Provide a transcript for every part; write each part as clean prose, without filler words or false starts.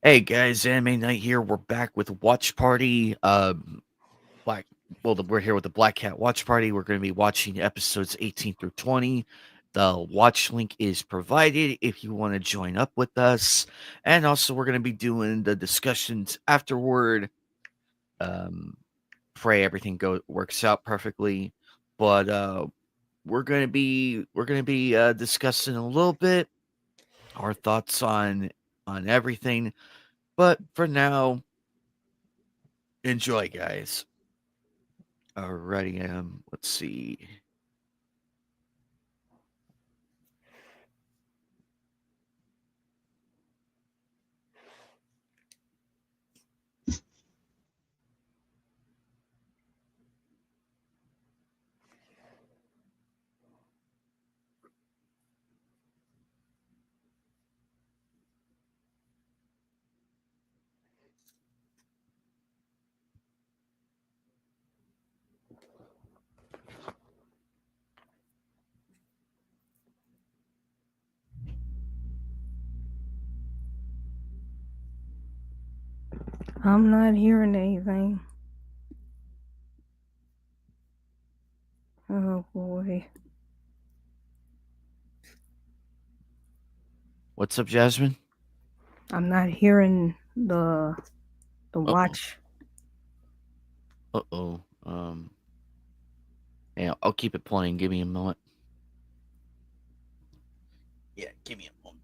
Hey guys, Anime Night here. We're back with Watch Party. Black. We're here with the Black Cat Watch Party. We're going to be watching episodes 18 through 20. The watch link is provided if you want to join up with us, and also we're going to be doing the discussions afterward. Um, Pray everything works out perfectly, but we're going to be discussing a little bit our thoughts on everything. But for now, enjoy, guys. Alrighty, let's see. I'm not hearing anything. Oh boy. What's up, Jasmine? I'm not hearing the Uh oh. watch. Uh oh. Yeah, I'll keep it playing. Give me a moment. Yeah, give me a moment.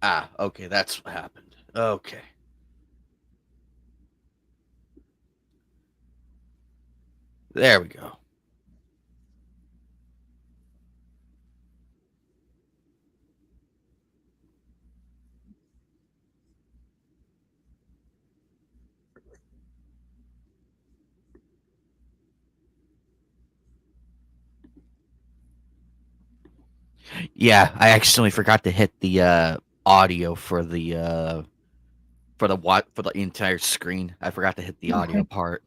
Ah, okay, that's what happened. Okay. There we go. Yeah, I accidentally forgot to hit the audio for the entire screen. I forgot to hit the audio Okay. part.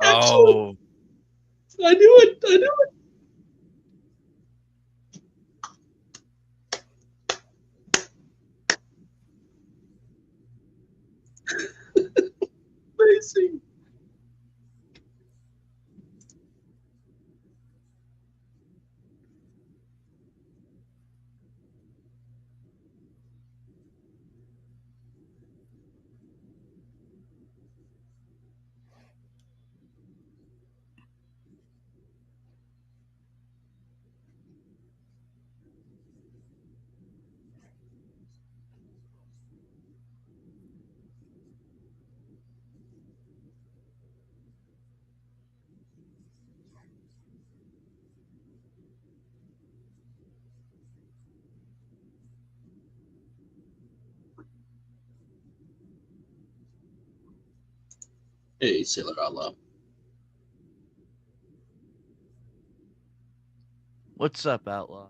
Excellent. Oh, I knew it. I knew it. Amazing. Hey, Sailor Allah. what's up, Outlaw?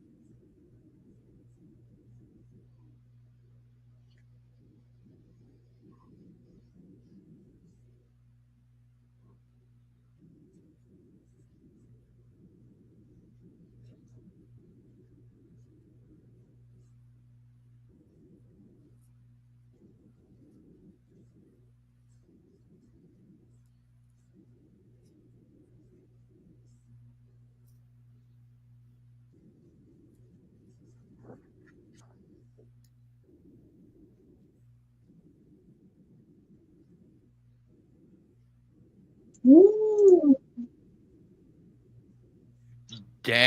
Woo.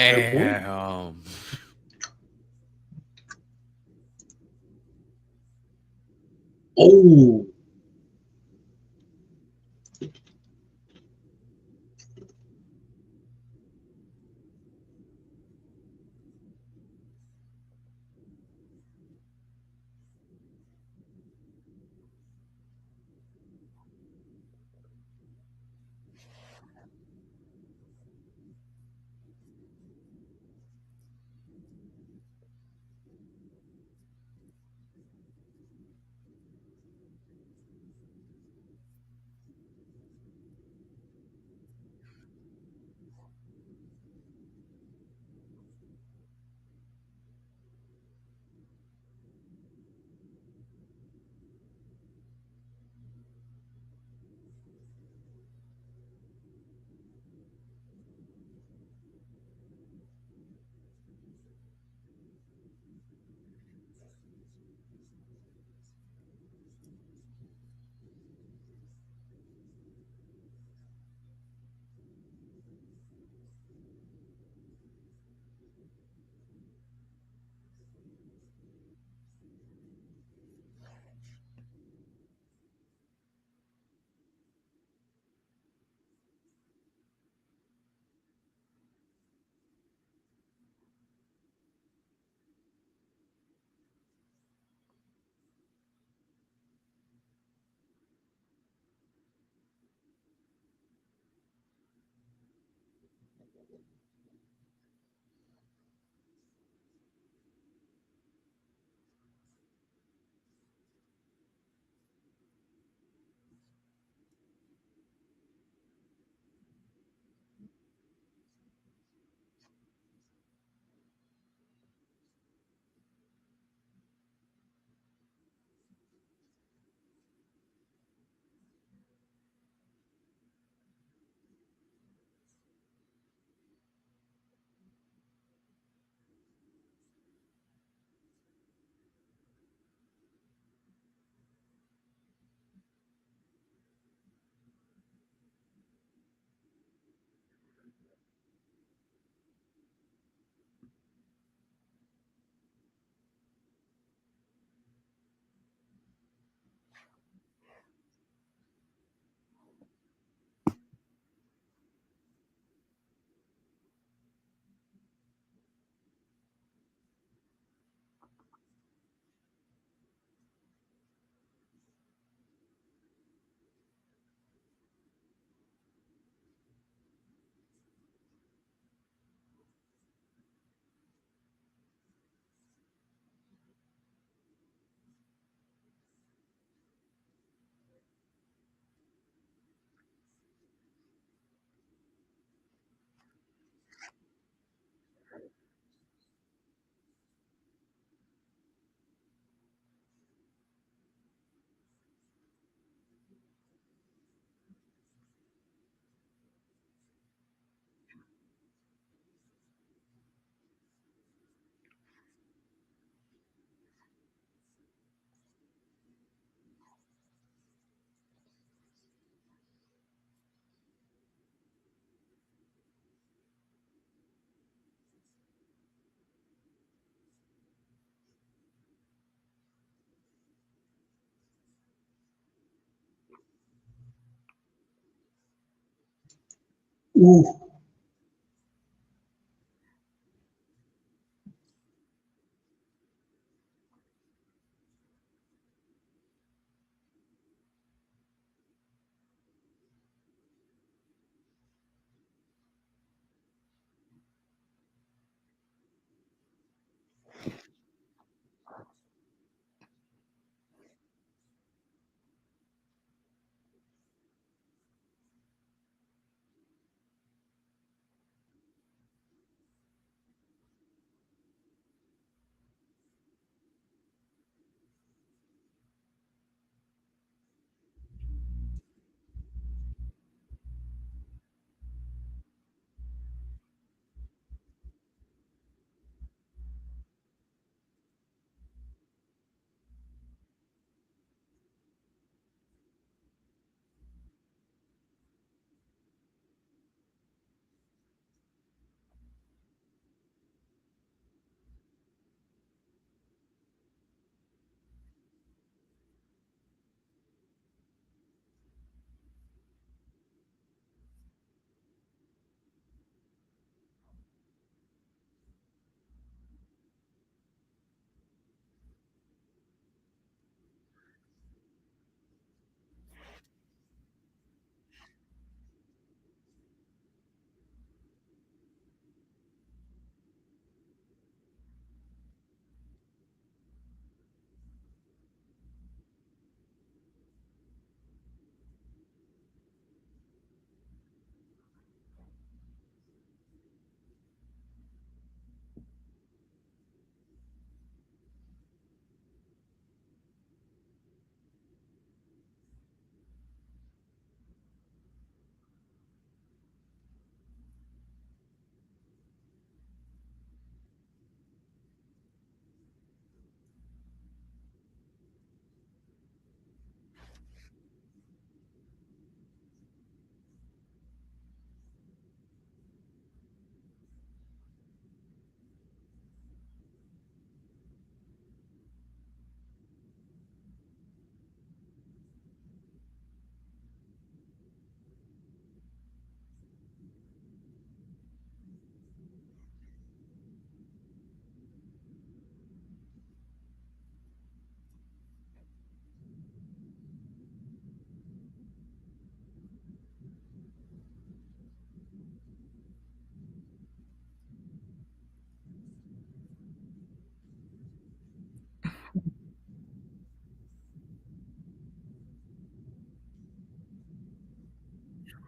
Fair point. Damn. Oh, Ooh.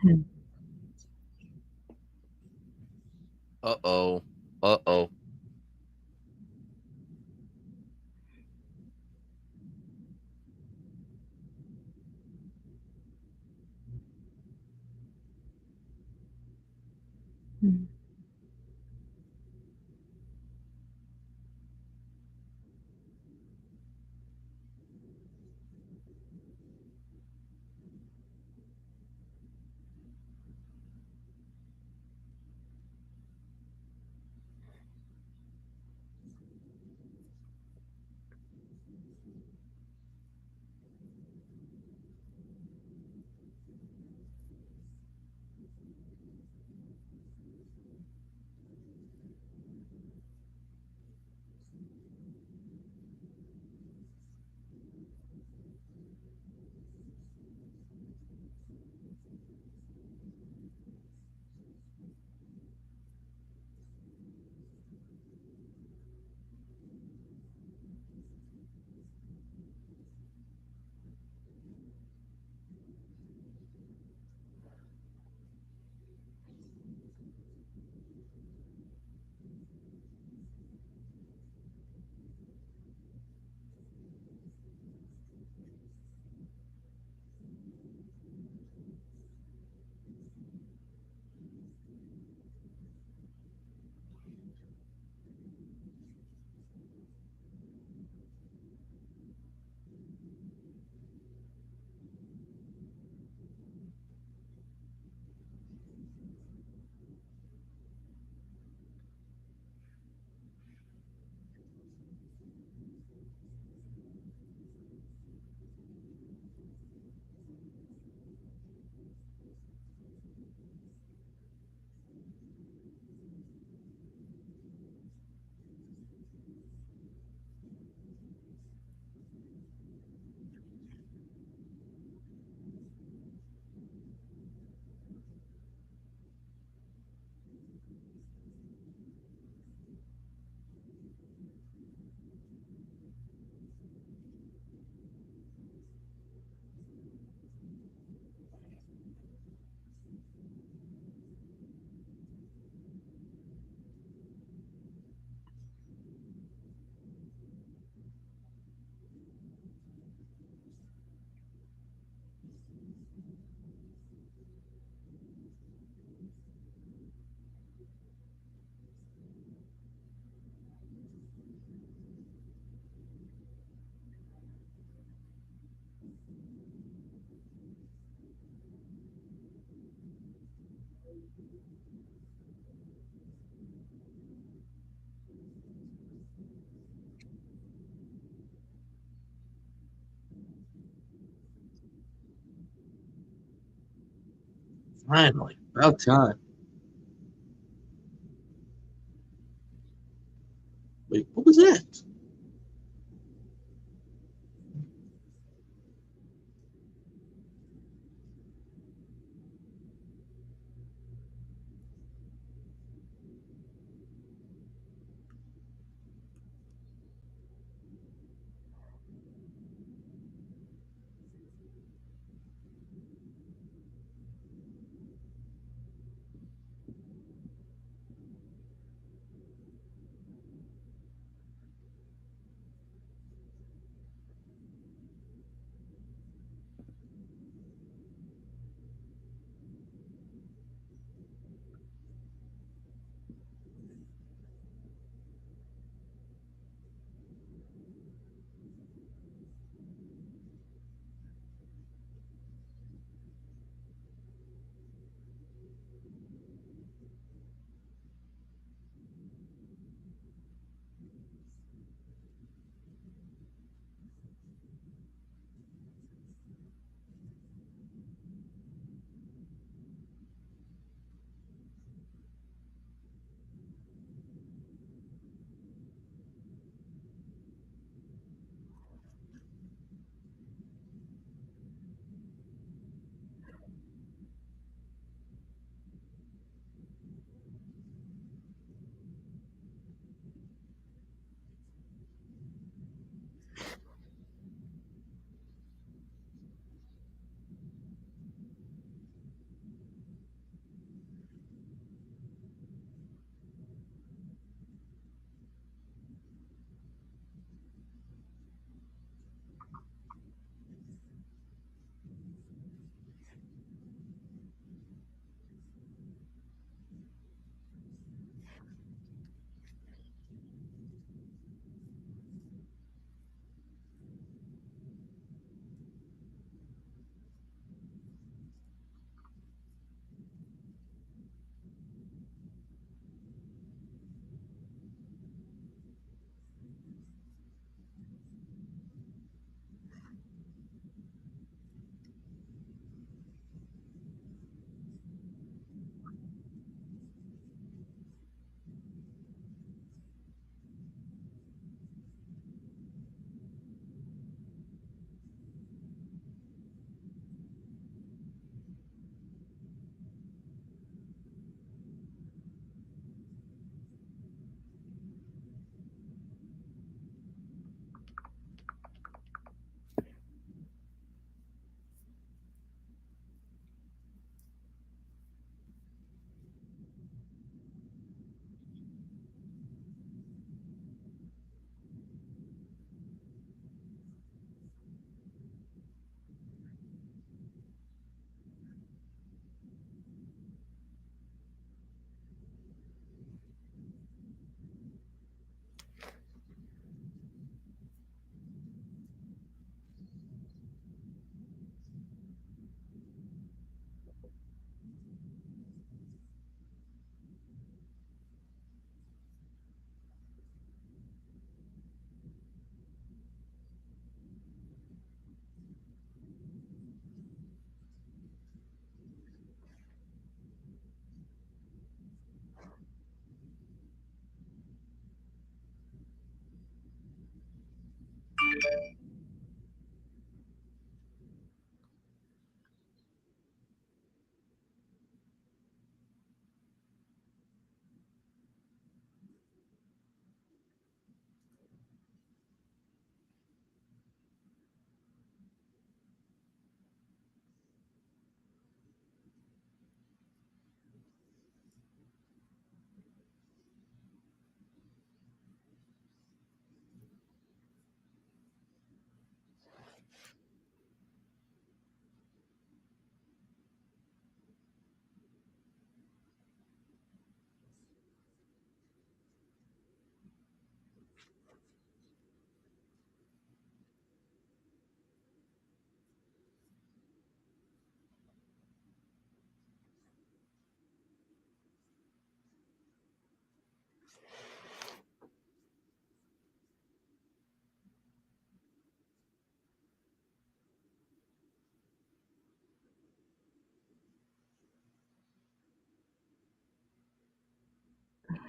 Hmm. Uh-oh. Uh-oh. Hmm. Finally, about time. Wait, what was that?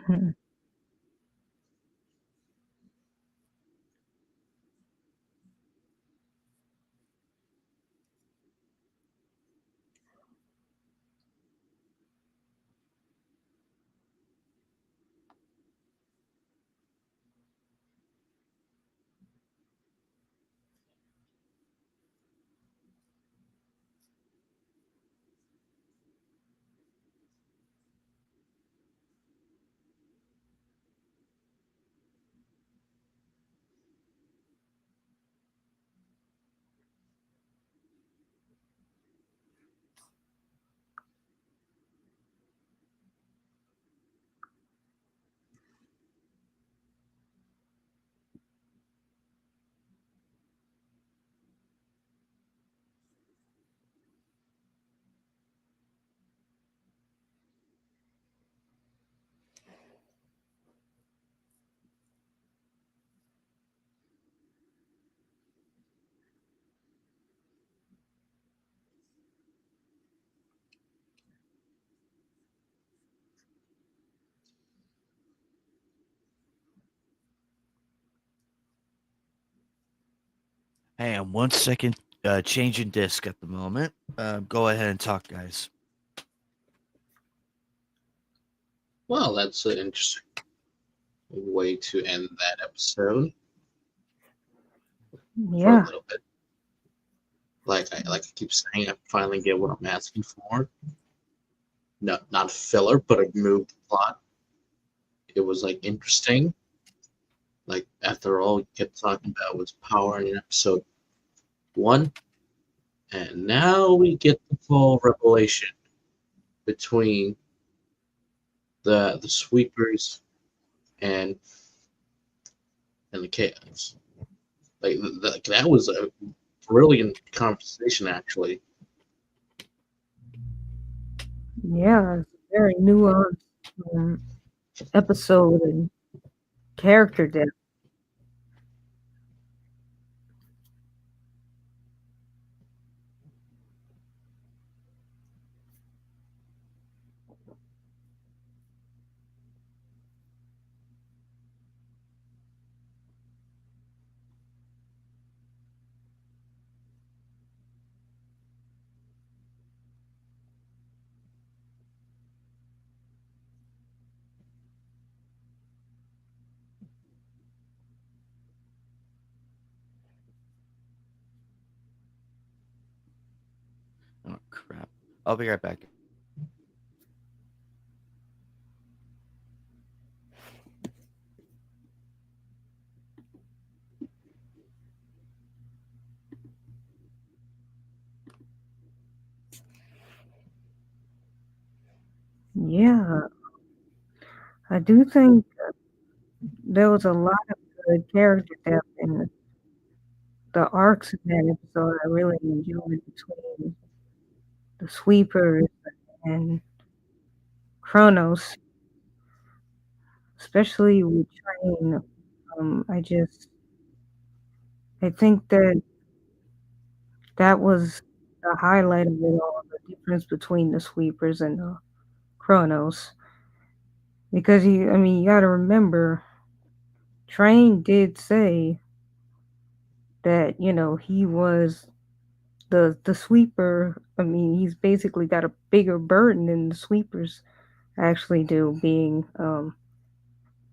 Hmm. Hey, I'm 1 second changing disc at the moment. Go ahead and talk, guys. Well, that's an interesting way to end that episode for a Yeah. little bit. Like I keep saying, I finally get what I'm asking for. No, not filler, but a moved plot. It was like interesting. Like after all, you kept talking about was power in episode one, and now we get the full revelation between the sweepers and and the chaos. That was a brilliant conversation, actually. Yeah. It's a very nuanced um, episode and character depth. Oh crap! I'll be right back. Yeah. I do think there was a lot of good character depth in the arcs in that episode. I really enjoyed between the sweepers and Chronos, especially with Train. I think that that was the highlight of it all, the difference between the sweepers and the Chronos. Because you got to remember, Train did say that he was the sweeper. I mean, he's basically got a bigger burden than the sweepers actually do, being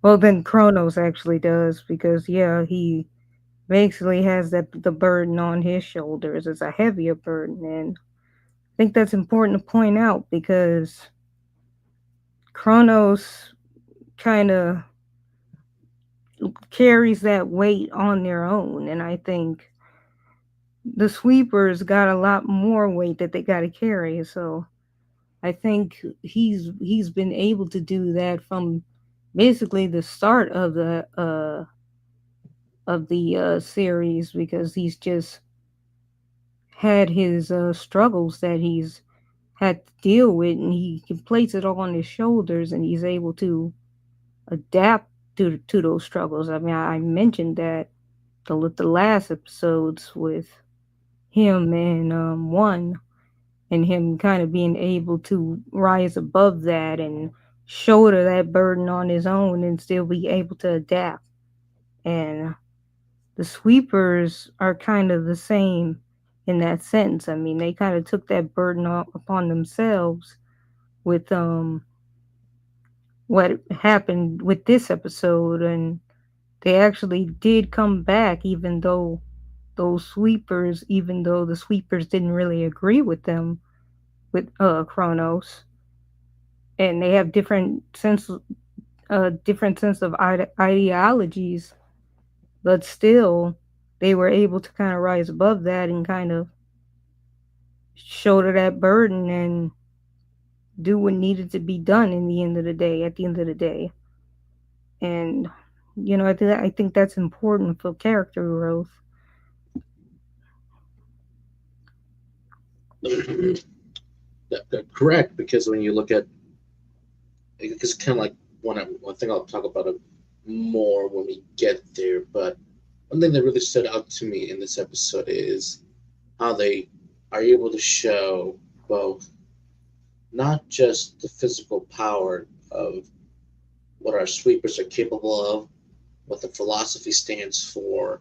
well than Chronos actually does, because yeah, he basically has that the burden on his shoulders. It's a heavier burden, and I think that's important to point out because Chronos kind of carries that weight on their own, and I think the sweepers got a lot more weight that they got to carry. So I think he's been able to do that from basically the start of the series, because he's just had his struggles that he's had to deal with, and he can place it all on his shoulders, and he's able to adapt to those struggles. I mean, I mentioned that the last episodes with him and one, and him kind of being able to rise above that and shoulder that burden on his own and still be able to adapt. And the sweepers are kind of the same in that sense. I mean, they kind of took that burden upon themselves with what happened with this episode, and they actually did come back, even though the sweepers didn't really agree with them with Chronos, and they have different sense of ideologies, but still they were able to kind of rise above that and kind of shoulder that burden and do what needed to be done in the end of the day at the end of the day. And I think that's important for character growth. Correct, because when you look at it's kind of like one thing I'll talk about it more when we get there. But one thing that really stood out to me in this episode is how they are able to show both not just the physical power of what our sweepers are capable of, what the philosophy stands for,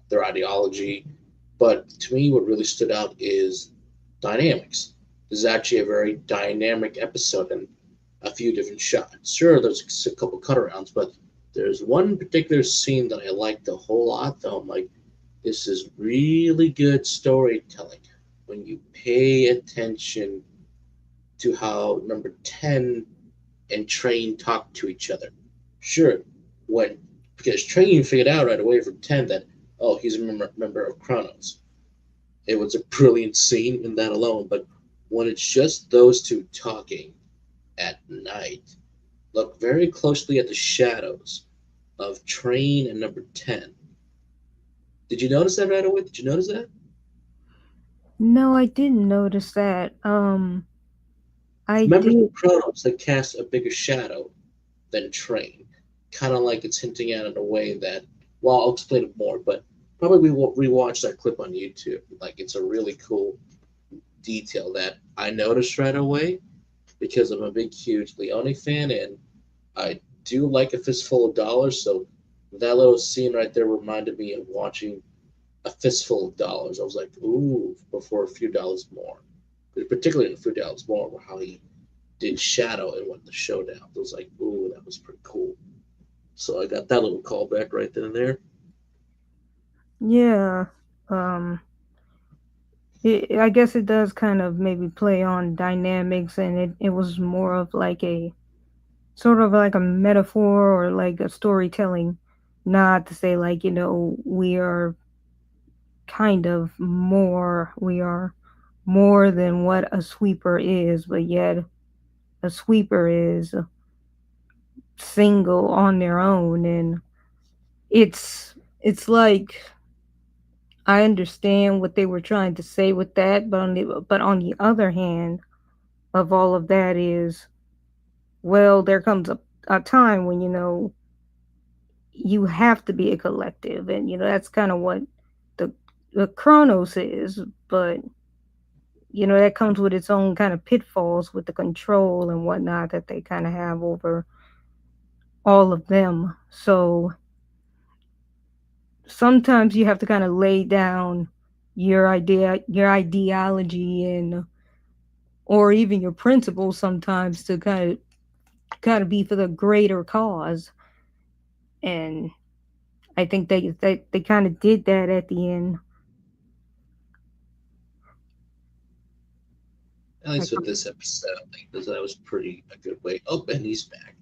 their ideology, but to me, what really stood out is dynamics. This is actually a very dynamic episode and a few different shots. Sure, there's a couple cutarounds, but there's one particular scene that I liked a whole lot. Though I'm like, this is really good storytelling when you pay attention to how number 10 and Train talk to each other. Sure, when because Train figured out right away from 10 that, oh, he's a member of Chronos. It was a brilliant scene in that alone, but when it's just those two talking at night, look very closely at the shadows of Train and number 10. Did you notice that right away? Did you notice that? No, I didn't notice that. I Members did. of Chronos that cast a bigger shadow than Train. Kind of like it's hinting at in a way that, well, I'll explain it more, but probably we will rewatch that clip on YouTube. Like, it's a really cool detail that I noticed right away because I'm a big, huge Leone fan and I do like A Fistful of Dollars. So that little scene right there reminded me of watching A Fistful of Dollars. I was like, ooh, before A Few Dollars More. Particularly in A Few Dollars More, how he did Shadow and went the showdown. I was like, ooh, that was pretty cool. So I got that little callback right then and there. Yeah. Um, I guess it does kind of maybe play on dynamics, and it was more of like a sort of like a metaphor or like a storytelling, not to say like, we are more than what a sweeper is, but yet a sweeper is single on their own, and it's like I understand what they were trying to say with that, but on the other hand of all of that is, well, there comes a time when you have to be a collective, and that's kind of what the the Chronos is, but that comes with its own kind of pitfalls with the control and whatnot that they kind of have over all of them. So sometimes you have to kind of lay down your ideology, and or even your principles sometimes to kind of be for the greater cause. And I think they kind of did that at the end. At I least with this episode, I think that was pretty a good way. Oh, and he's back.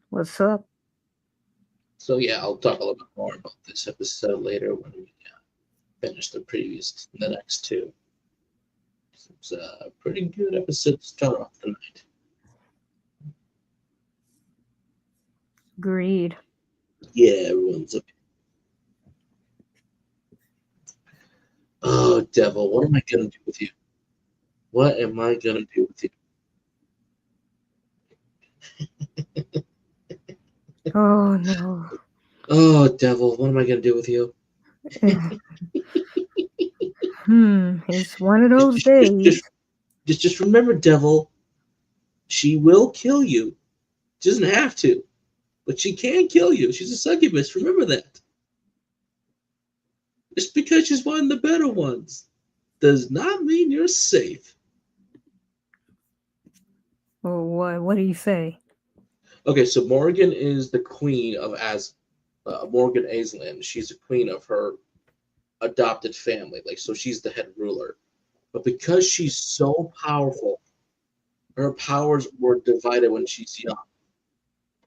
What's up? So yeah, I'll talk a little bit more about this episode later when we finish the next two. It's a pretty good episode to start off the night. Greed. Yeah, everyone's up. Oh, devil, what am I gonna do with you? What am I gonna do with you? Oh no. Oh, devil, what am I gonna do with you? Eh, it's one of Just, those just, just, days. just, just remember, devil, she will kill you. She doesn't have to, but she can kill you. She's a succubus. Remember that. Just because she's one of the better ones does not mean you're safe. Or what? What do you say? Okay, so Morgan is the queen of Morgan Aisland. She's the queen of her adopted family. Like, so she's the head ruler. But because she's so powerful, her powers were divided when she's young.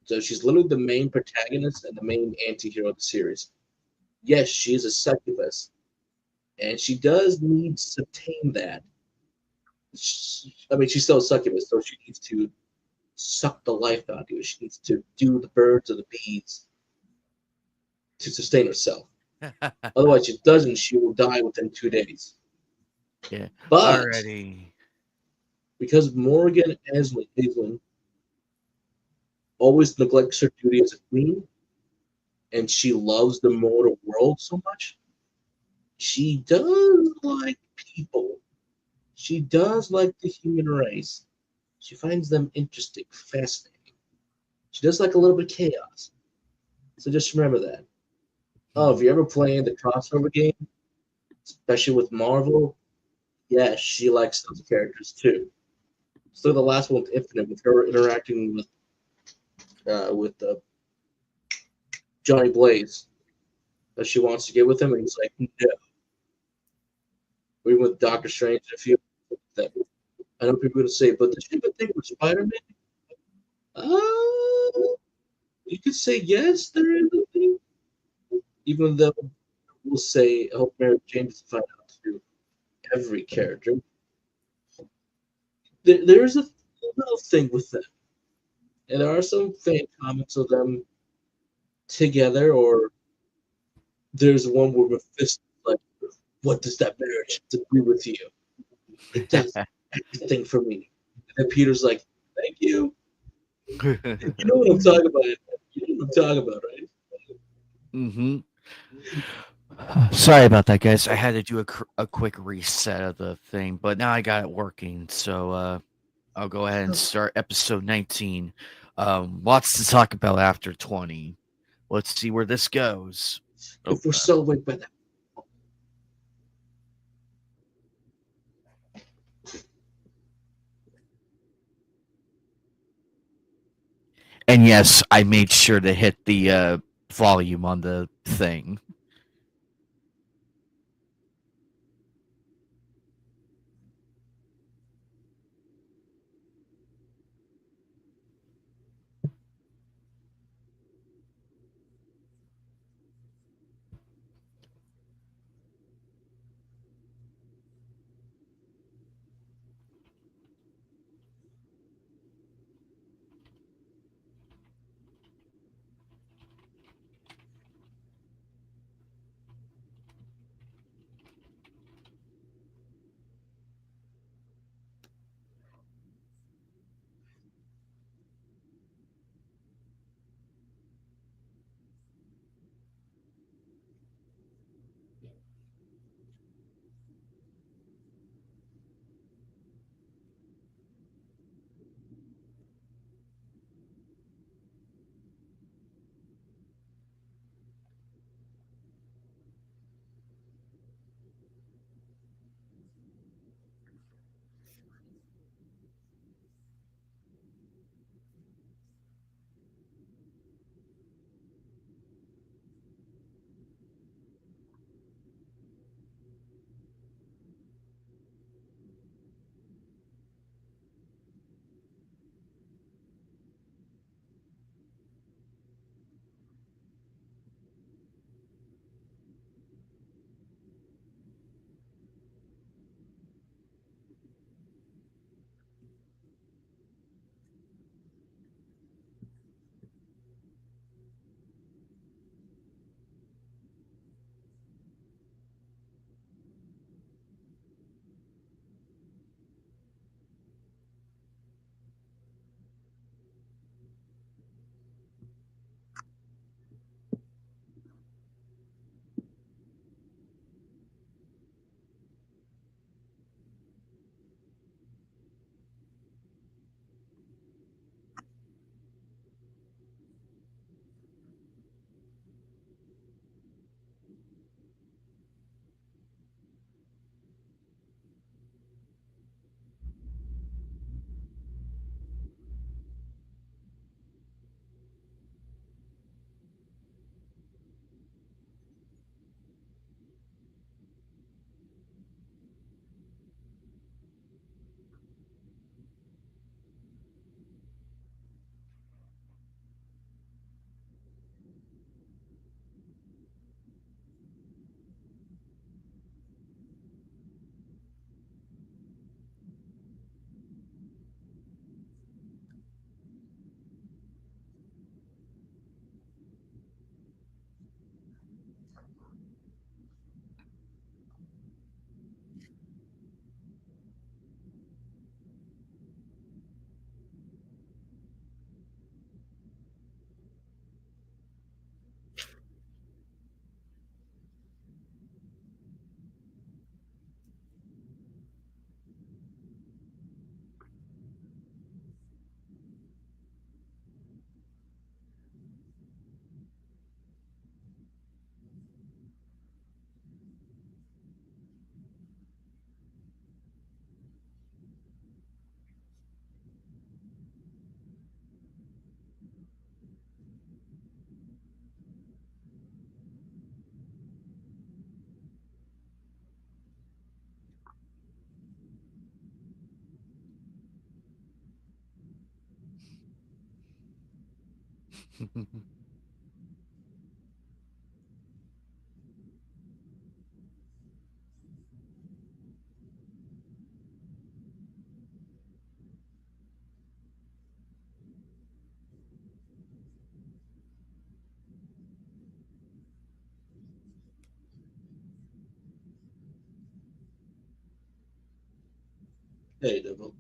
So she's literally the main protagonist and the main anti-hero of the series. Yes, she is a succubus, and she does need to tame that. I mean, she's still a succubus, so she needs to suck the life out of you. She needs to do the birds or the bees to sustain herself. Otherwise, she doesn't. She will die within 2 days. Yeah. But Alrighty. because Morgan Aislinn always neglects her duty as a queen, and she loves the mortal world so much, she does like people. She does like the human race. She finds them interesting, fascinating. She does like a little bit of chaos. So just remember that. Oh, if you're ever playing the crossover game, especially with Marvel, yes, she likes those characters too. So the last one with Infinite, with her interacting with Johnny Blaze, that she wants to get with him, and he's like, no. We went with Doctor Strange and a few that I know people are going to say, but did you ever think with Spider Man? Uh, you could say yes, there is a thing, even though we'll say, I hope Mary Jane doesn't find out to every character. There's a little thing with them, and there are some fan comments of them together, or there's one where Mephisto's like, what does that marriage have to do with you? It does everything for me. And then Peter's like, thank you. You know what I'm talking about. You know what I'm talking about, right? Mm-hmm. Sorry about that, guys. I had to do a quick reset of the thing, but now I got it working. So I'll go ahead and Oh, start episode 19. Lots to talk about after 20. Let's see where this goes. Oh, If we're so awake by that. and yes, I made sure to hit the volume on the thing. Hey, Devil.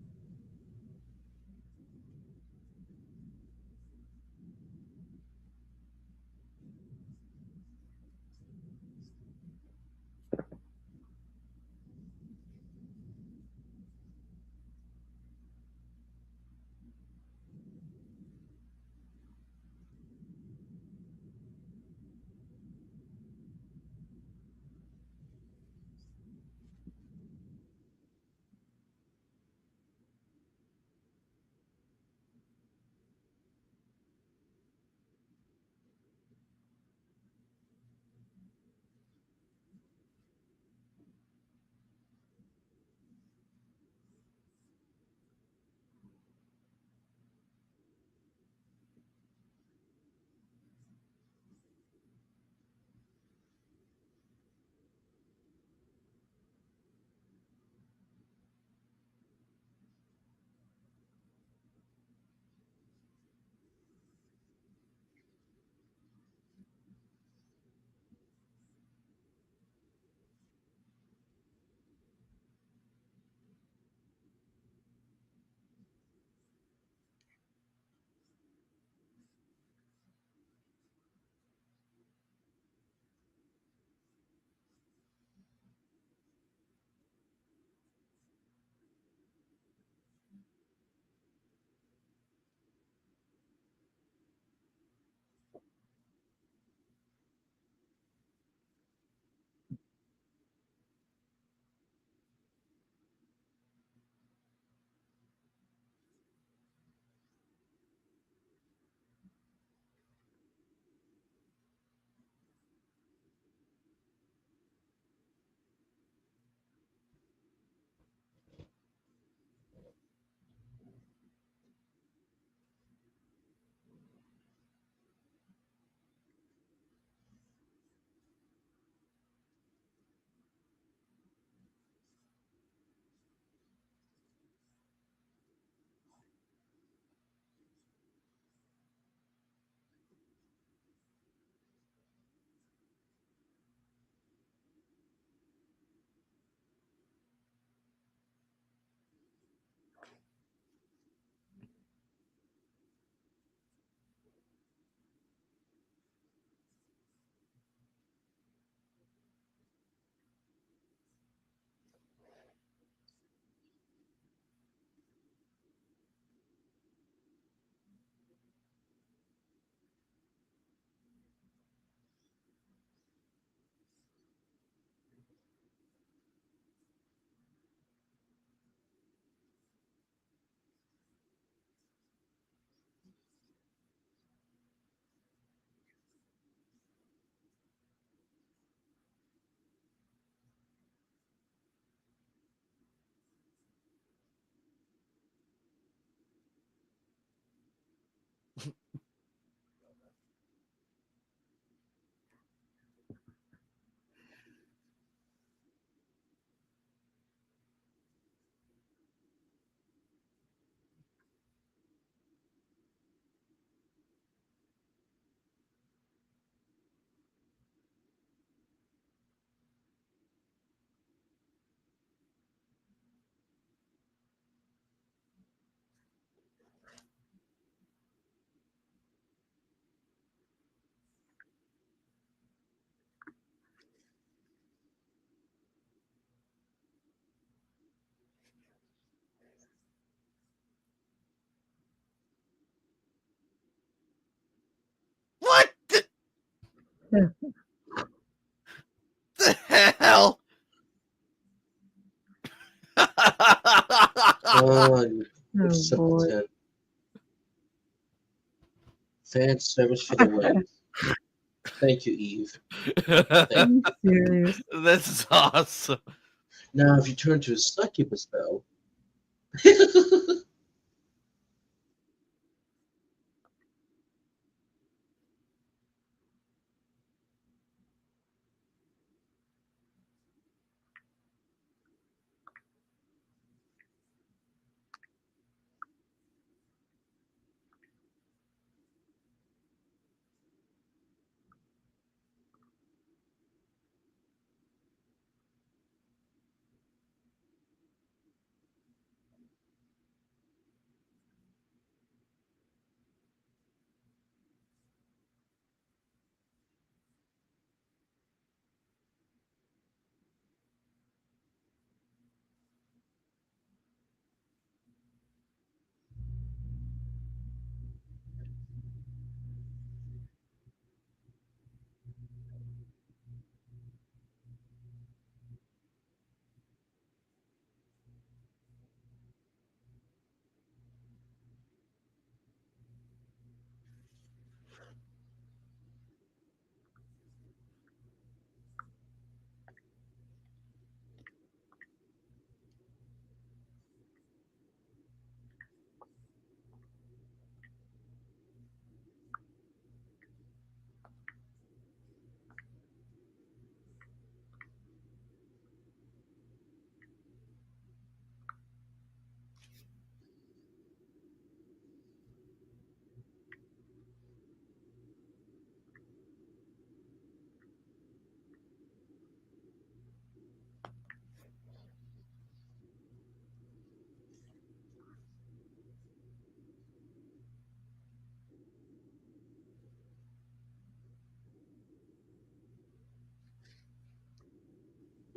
What the hell? Oh, you Oh boy. simpleton. Fan service for the win. Thank you, Eve. Are Thank you serious? This is awesome. Now, if you turn to a succubus, though.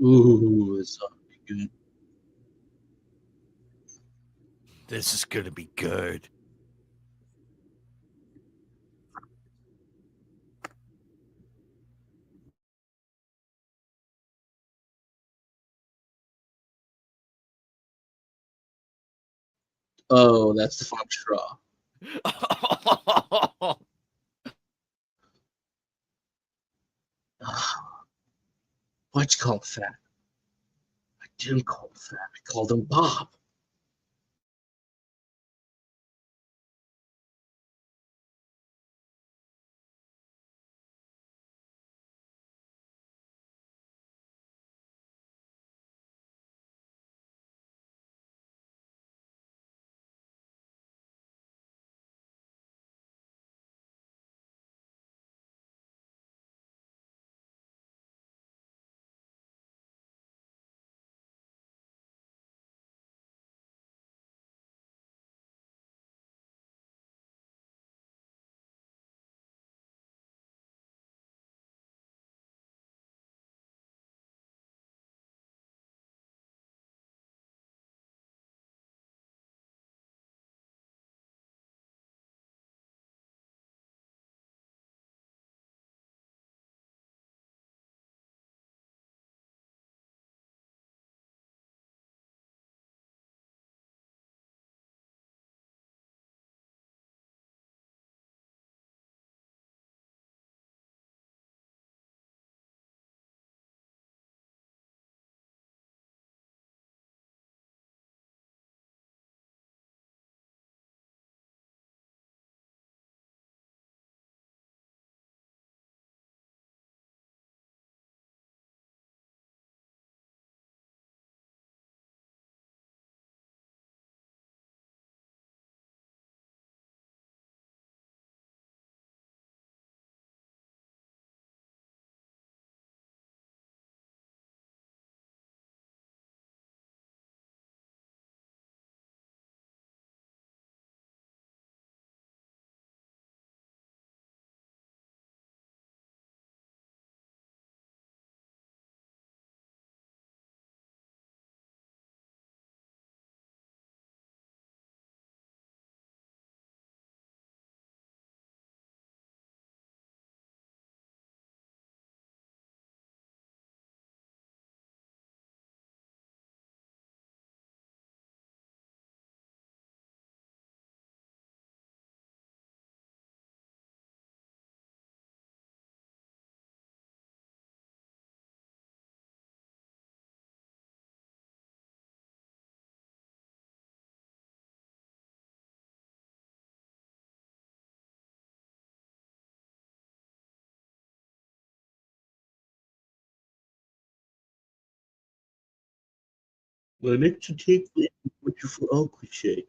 Ooh, it's gonna be good. This is gonna be good. Oh, that's the foxtrot. Why'd you call him fat? I didn't call him fat. I called him Bob. My next take is what you for all cliche.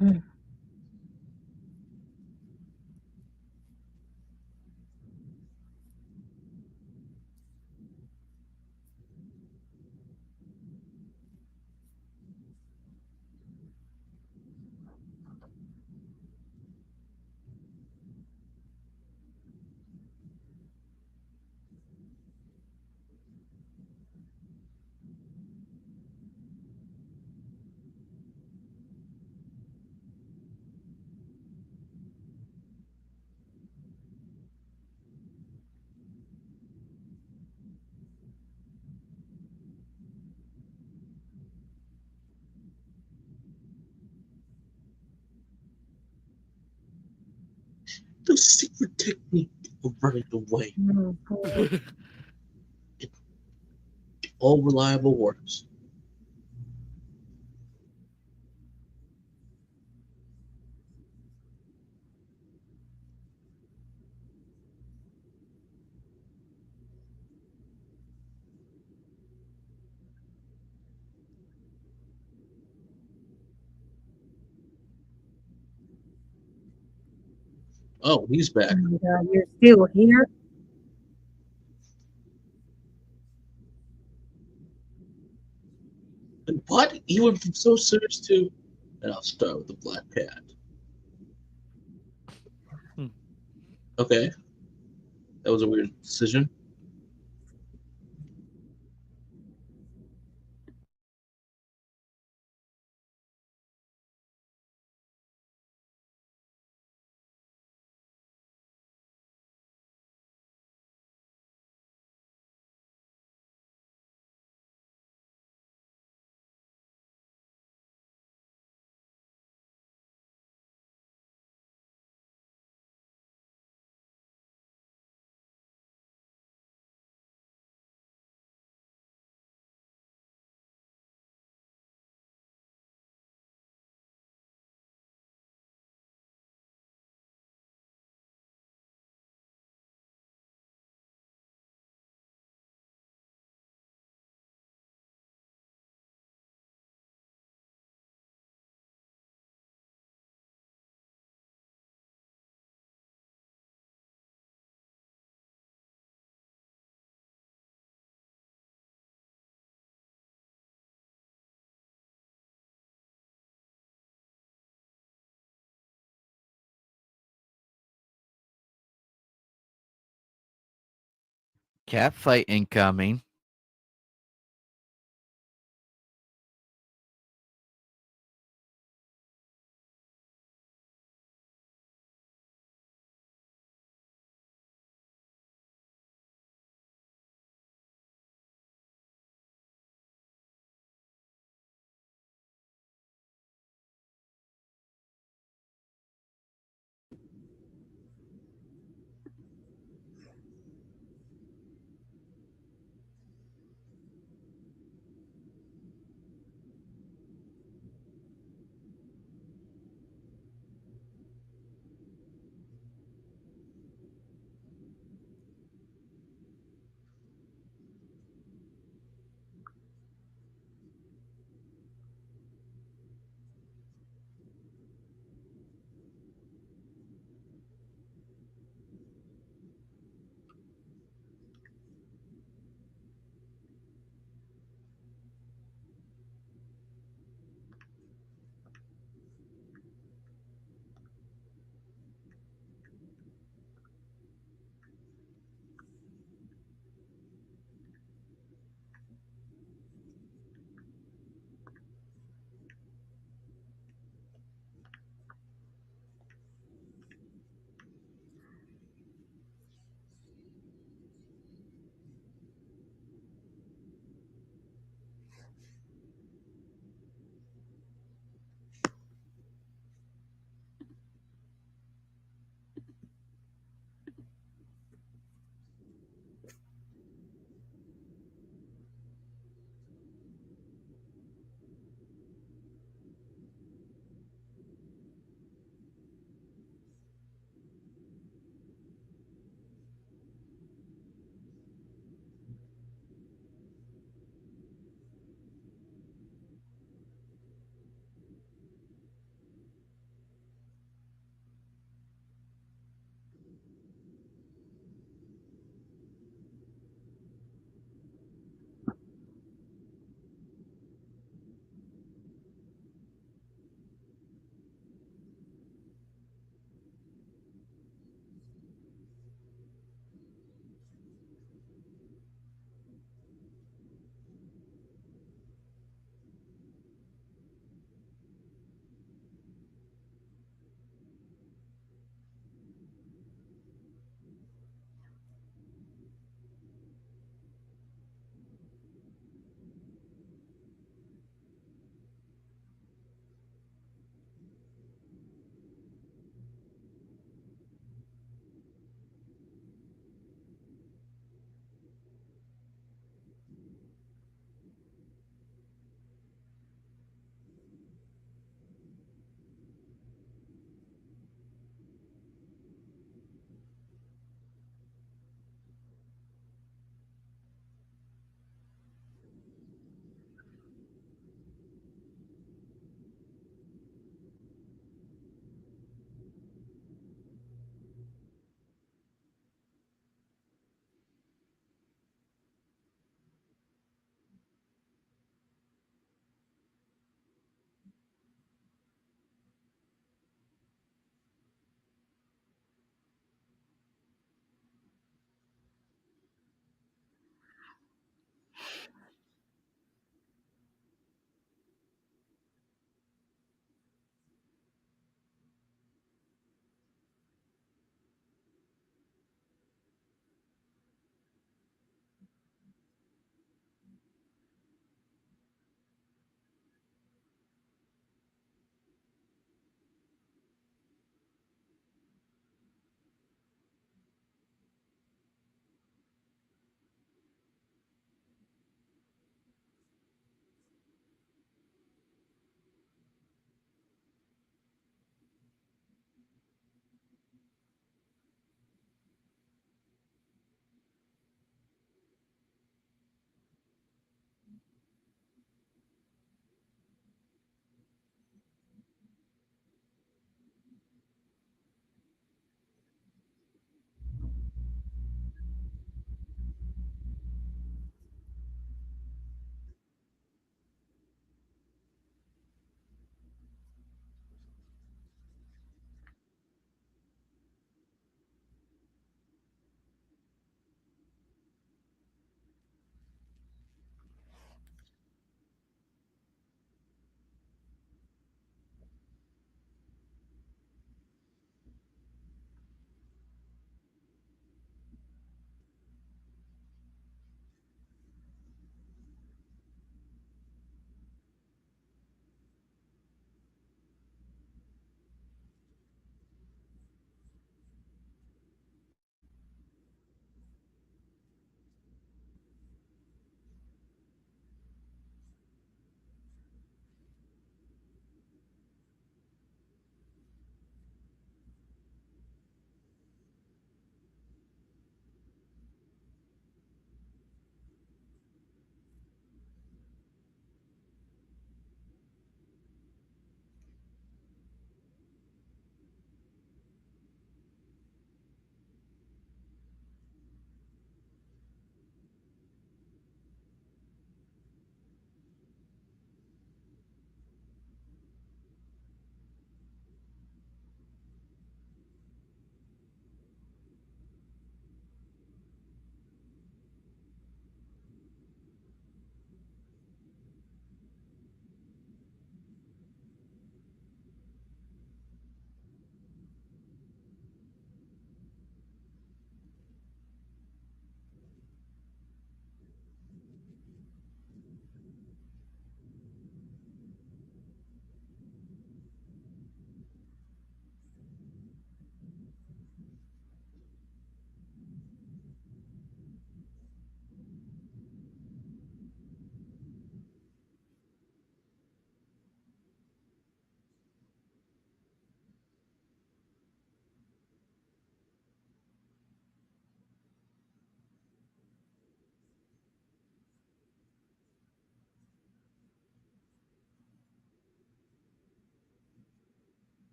Mhm. The secret technique of running away. Oh, boy. It all reliable works. Oh, he's back. And you're still here? And what? He went from so serious to. And I'll start with the black cat. Hmm. Okay, that was a weird decision. Cat fight incoming.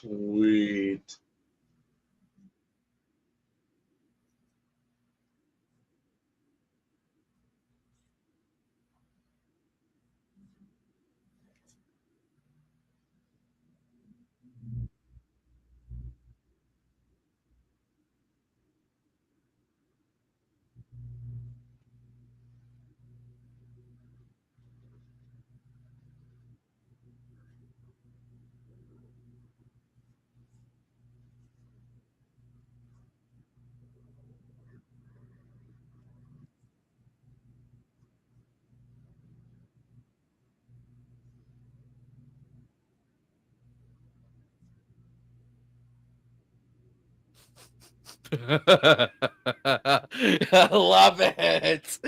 Sweet. I love it.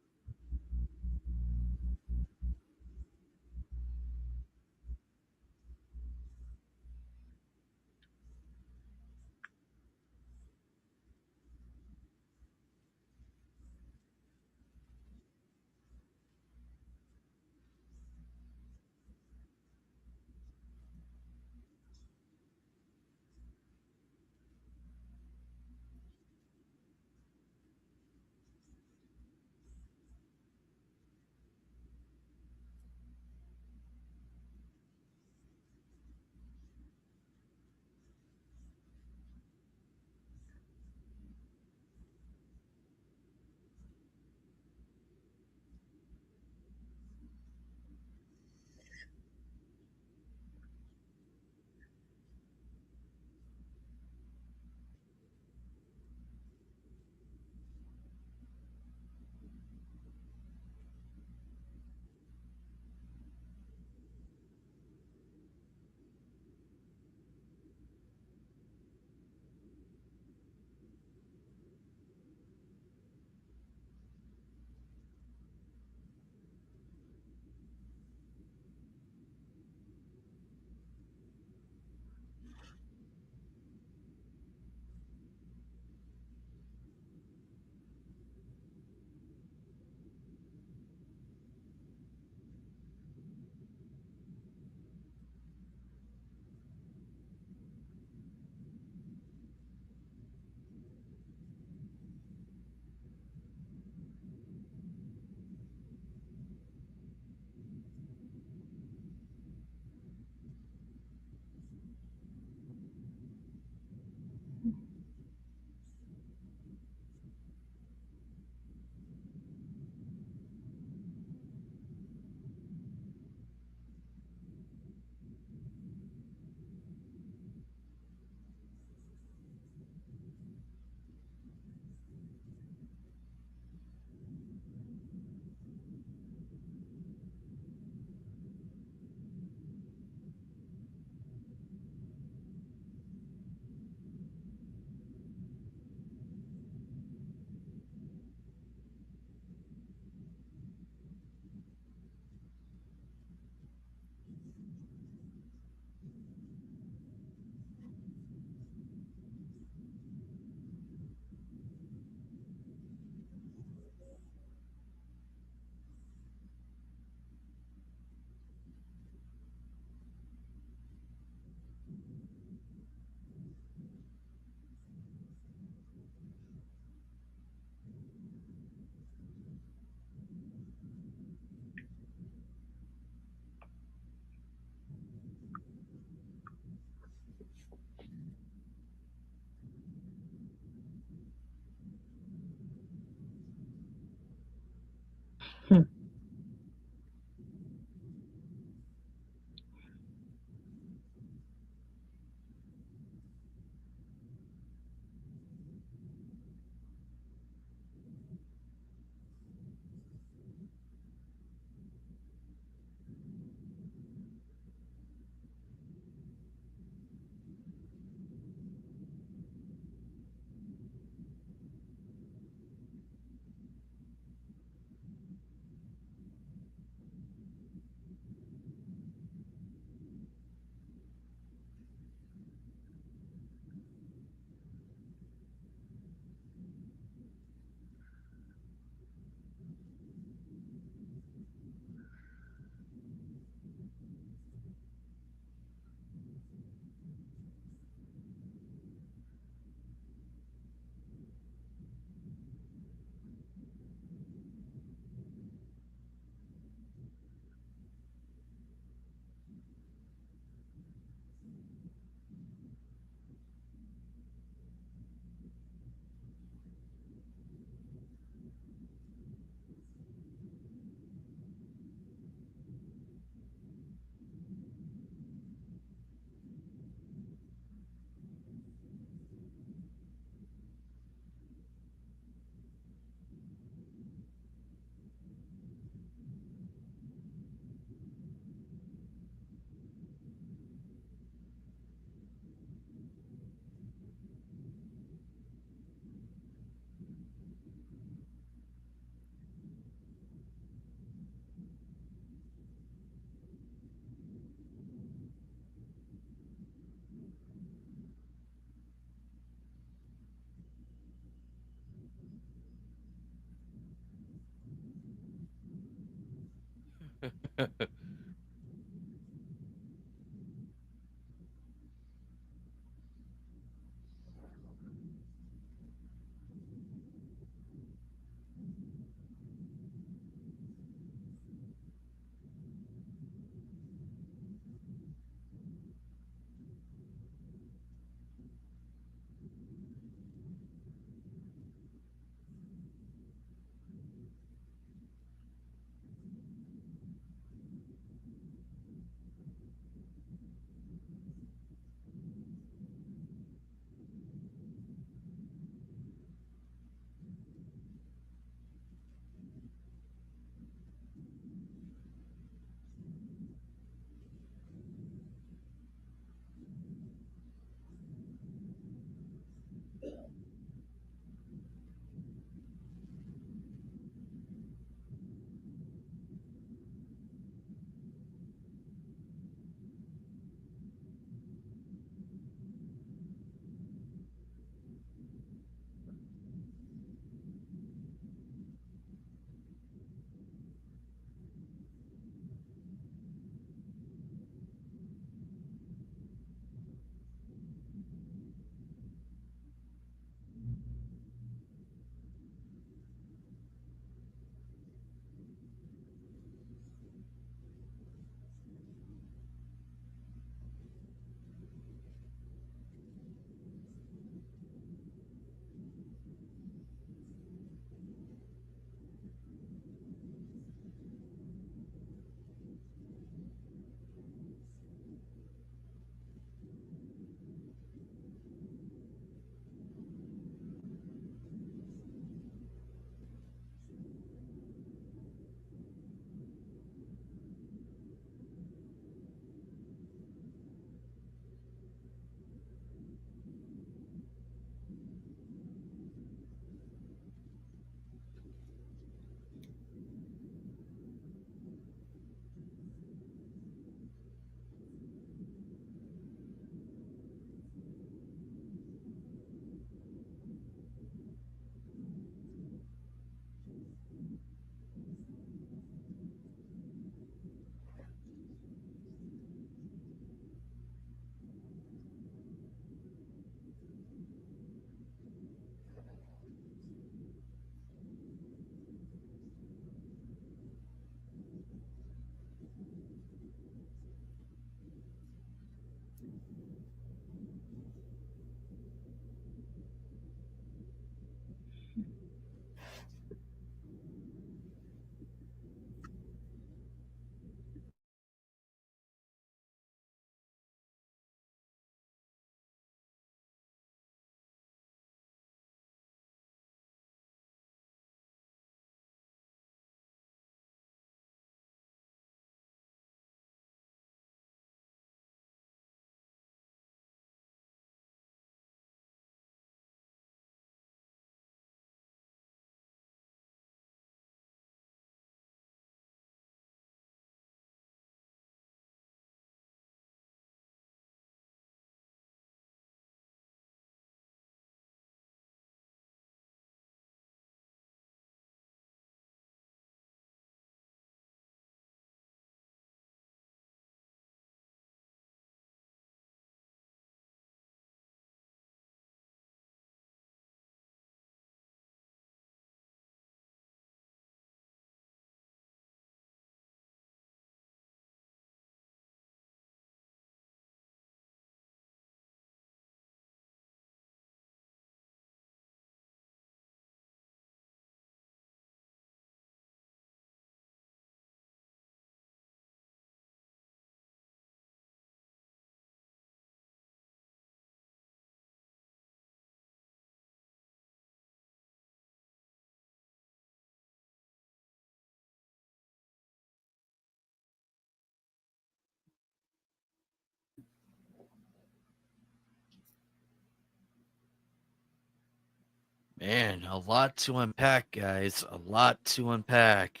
Man, a lot to unpack, guys. A lot to unpack.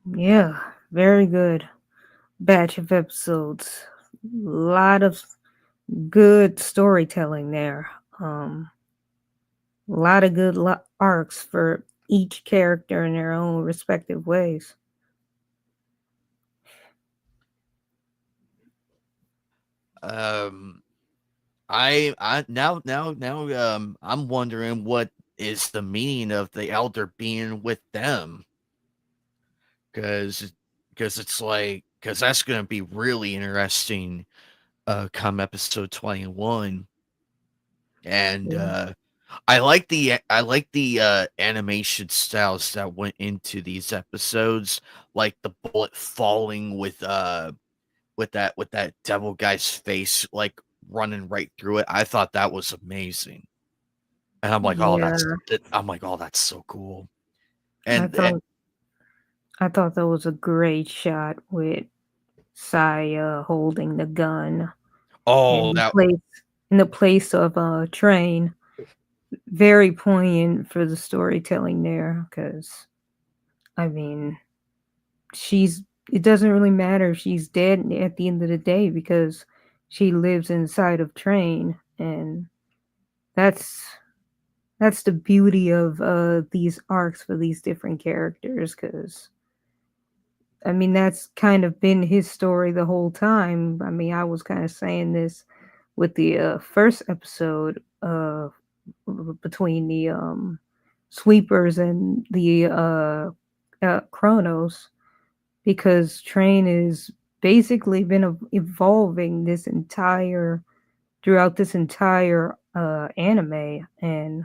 Yeah, very good batch of episodes. A lot of good storytelling there. A lot of good arcs for each character in their own respective ways. Um, now, I'm wondering what is the meaning of the elder being with them, because it's like because that's gonna be really interesting. Come episode 21, and Yeah. I like the animation styles that went into these episodes, like the bullet falling with that devil guy's face like running right through it. I thought that was amazing. And Yeah. I'm like, "Oh, that's so cool." I And thought I thought that was a great shot with Saya holding the gun oh, in that place in the place of Train. Very poignant for the storytelling there, because I mean, she's it doesn't really matter if she's dead at the end of the day, because she lives inside of Train, and that's that's the beauty of these arcs for these different characters, because I mean, that's kind of been his story the whole time. I mean, I was kind of saying this with the first episode between the sweepers and the Chronos, because Train is basically been evolving this entire throughout this entire anime, and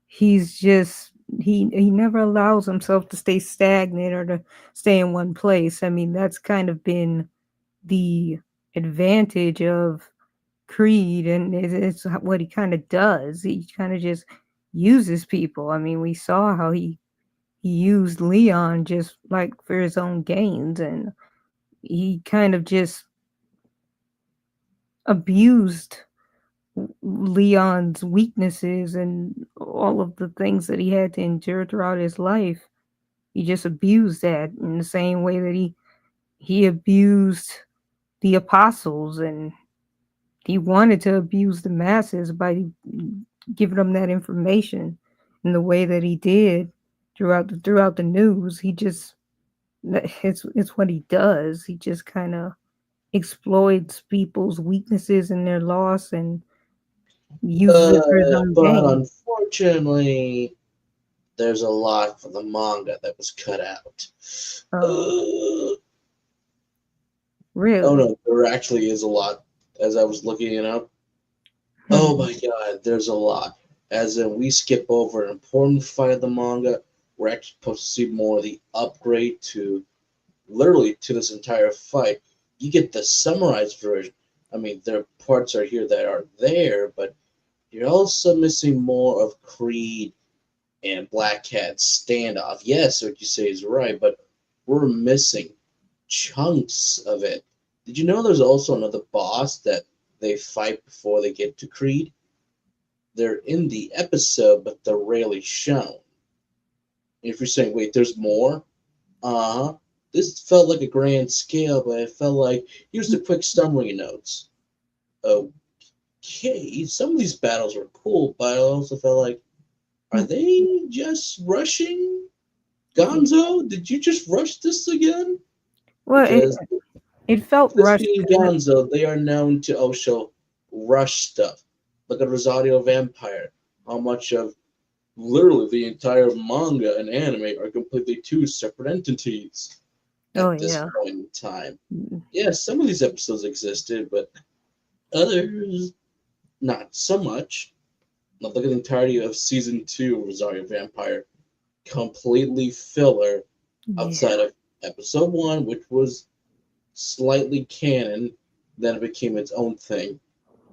he's just he never allows himself to stay stagnant or to stay in one place. I mean, that's kind of been the advantage of Creed, and it's what he kind of does. He kind of just uses people. I mean, we saw how he used Leon just like for his own gains, and he kind of just abused Leon's weaknesses and all of the things that he had to endure throughout his life. He just abused that in the same way that he abused the apostles, and he wanted to abuse the masses by giving them that information in the way that he did throughout the news. He just it's what he does. He just kind of exploits people's weaknesses and their loss and uses it for his own But gain. unfortunately, there's a lot for the manga that was cut out. Oh, Uh, oh really? no, there actually is a lot. As I was looking it up, oh Hmm. my god, there's a lot. As in, we skip over an important fight of the manga. We're actually supposed to see more of the upgrade to literally to this entire fight. You get the summarized version. I mean, there are parts are here that are there, but you're also missing more of Creed and Black Cat's standoff. Yes, what you say is right, but we're missing chunks of it. Did you know there's also another boss that they fight before they get to Creed? They're in the episode, but they're rarely shown. If you're saying, wait, there's more? Uh huh. This felt like a grand scale, but it felt like here's the quick summary notes. Okay, some of these battles were cool, but I also felt like, are they just rushing? Gonzo, did you just rush this again? Well, Because it felt this rushed being because Gonzo, they are known to also rush stuff. Look at Rosario Vampire. How much of literally the entire manga and anime are completely two separate entities oh at this yeah. point in time. Yes, some of these episodes existed, but others not so much. Now look at the entirety of season two of Rosario Vampire. Completely filler Yeah. outside of episode one, which was slightly canon, then it became its own thing.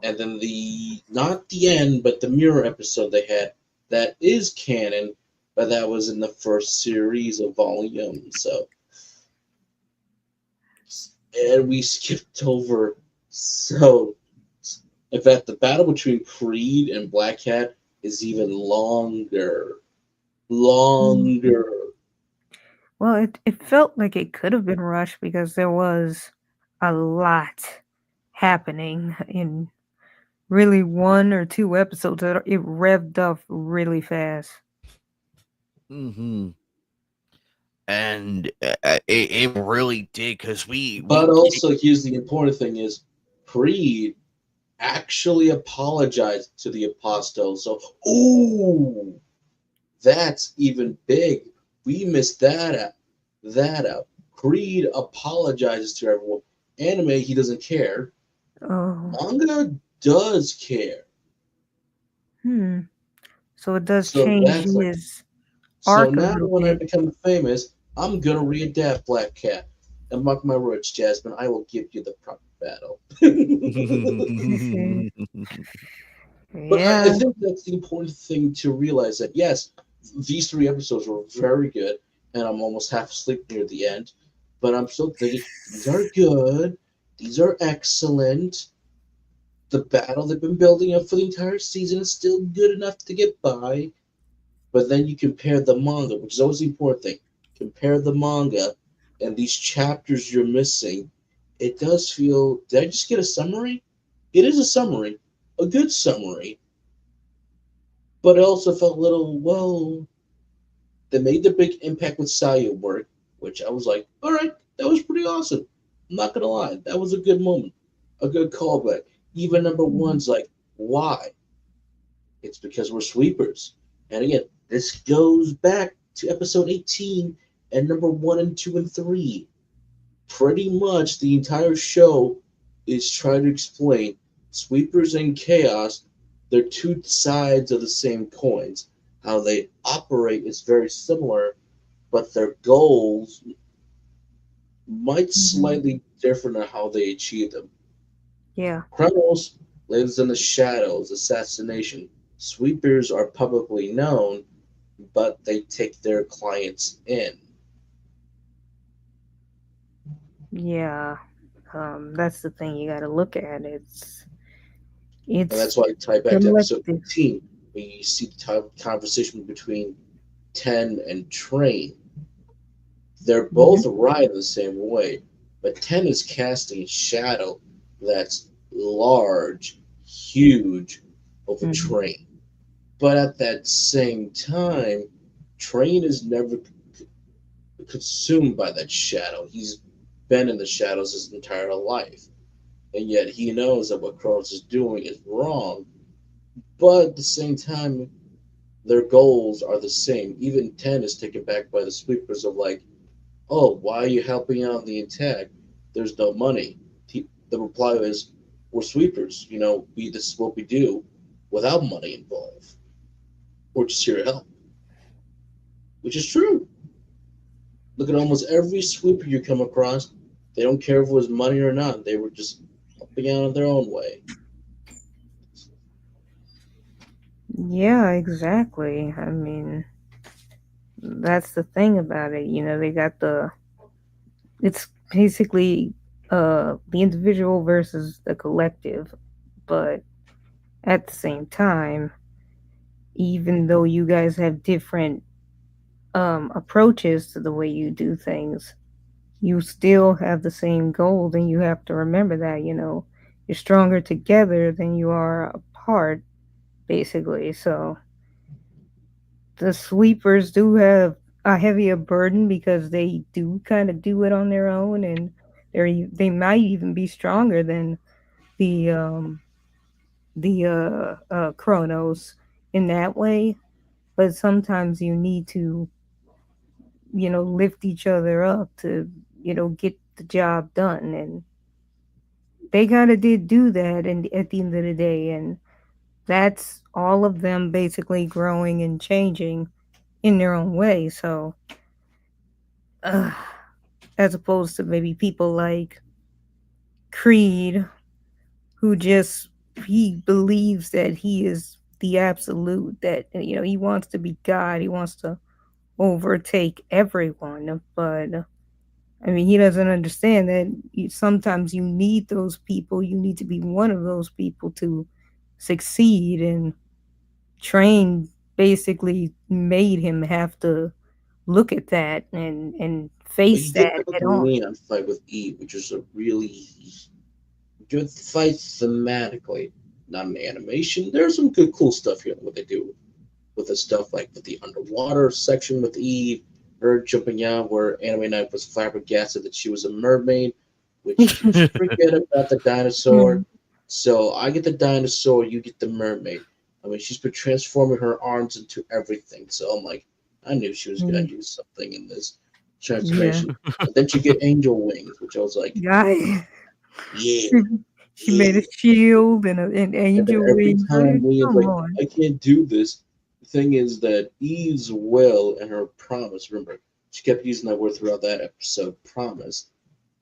And then the not the end, but the mirror episode they had that is canon, but that was in the first series of volumes. So and we skipped over so in fact the battle between Creed and Black Cat is even longer. Mhm. Longer. Well, it felt like it could have been rushed because there was a lot happening in really one or two episodes. It revved up really fast. mhm. And it really did because we But get also here's the important thing is Creed actually apologized to the apostles. So, ooh, that's even big. We missed that out. That out. Creed apologizes to everyone. Anime, he doesn't care. Oh, Manga does care. hmm. So it does So change that's like, his so arc a now little when I bit. become famous, I'm gonna readapt Black Cat. And mark my words, Jasmine, I will give you the proper battle. But I Yeah. think that's the important thing to realize that yes, these three episodes were very good, and I'm almost half asleep near the end. But I'm still thinking these are good, these are excellent. The battle they've been building up for the entire season is still good enough to get by. But then you compare the manga, which is always the important thing. Compare the manga and these chapters you're missing. It does feel. Did I just get a summary? It is a summary, a good summary, but it also felt a little, well, they made the big impact with Saya work, which I was like, all right, that was pretty awesome. I'm not gonna lie, that was a good moment, a good callback. Even number Mhm. one's like, why? It's because we're sweepers. And again, this goes back to episode 18 and number one and two and three. Pretty much the entire show is trying to explain sweepers and chaos. They're two sides of the same coins. How they operate is very similar, but their goals might Mhm. slightly different on how they achieve them. Yeah. Chronos lives in the shadows, assassination. Sweepers are publicly known, but they take their clients in. Yeah. That's the thing you got to look at. And that's It's why I tie back to episode collective. 18, when you see the type of conversation between Ten and Train. They're Hmm. both right the same way, but Ten is casting a shadow that's large, huge over Hmm. Train. But at that same time, Train is never consumed by that shadow. He's been in the shadows his entire life. And yet he knows that what Kronos is doing is wrong. But at the same time, their goals are the same. Even Ten is taken back by the sweepers of like, oh, why are you helping out the attack? There's no money. The reply is, we're sweepers. This is what we do without money involved. We're just here to help, which is true. Look at almost every sweeper you come across. They don't care if it was money or not. They were just helping out in their own way. Yeah, exactly. I mean, that's the thing about it. They got it's basically the individual versus the collective, but at the same time, even though you guys have different approaches to the way you do things, you still have the same goal. Then you have to remember that you're stronger together than you are apart, basically. So the sweepers do have a heavier burden because they do kind of do it on their own, and they might even be stronger than the Chronos in that way. But sometimes you need to lift each other up to get the job done, and they kind of did do that. And at the end of the day, and that's all of them basically growing and changing in their own way. So uh, as opposed to maybe people like Creed, who just he believes that he is the absolute, that he wants to be God, he wants to overtake everyone. But I mean, he doesn't understand that sometimes you need those people. You need to be one of those people to succeed. And Train basically made him have to look at that and But face you did that have head the on. Leon fight with Eve, which was a really good fight thematically, not an animation. There's some good, cool stuff here. What they do with the stuff like with the underwater section with Eve, her jumping out, where Anime Knife was flabbergasted that she was a mermaid, which forget about the dinosaur. So I get the dinosaur, you get the mermaid. I mean, she's been transforming her arms into everything. So I'm like, I knew she was gonna use something in this Yeah. transformation. And then she get angel wings, which I was like, Guy. yeah, She, she made a yeah. shield and an And then angel every wings. time Leon's Come like, on. I can't do this. The thing is that Eve's will and her promise, remember, she kept using that word throughout that episode, promise,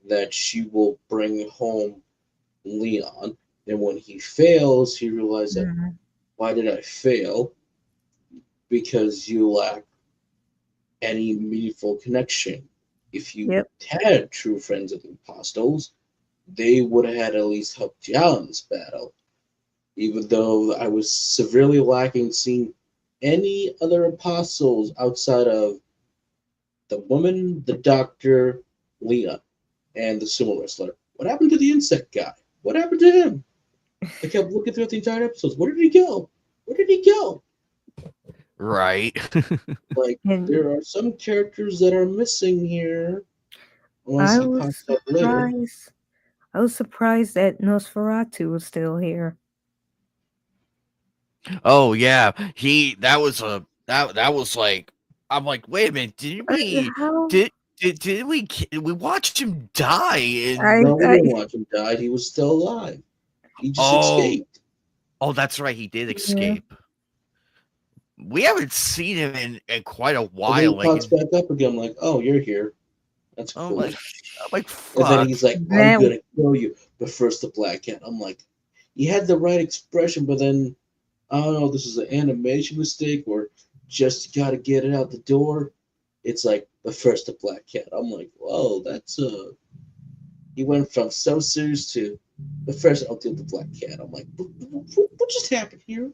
that she will bring home Leon. And when he fails, he realizes that, Mhm. why did I fail? Because you lack any meaningful connection. If you Yep. had true friends of the apostles, they would have had at least helped you out in this battle. Even though I was severely lacking seeing any other apostles outside of the woman, the doctor, Leah, and the sumo wrestler. What happened to the insect guy? What happened to him? I kept looking throughout the entire episodes. Where did he go? Where did he go? Right. Like, And there are some characters that are missing here, unless I he was pops up later. surprised. I was surprised that Nosferatu was still here. Oh yeah, he that was like I'm like, wait a minute, How? did did we watched him die in I, No, we I didn't watch him die. He was still alive. He just oh escaped. that's right, he did yeah. escape. We haven't seen him in quite a And then he while. Like pops back up again. I'm like, oh, you're here. That's I'm cool. like I'm like And then fuck. he's like, I'm That gonna kill you. But first the black cat. I'm like, he had the right expression, but then I don't know, this is an animation mistake or just gotta get it out the door. It's like the first the black cat. I'm like, whoa, that's he went from so serious to the first I'll deal with the black cat. I'm like, what just happened here?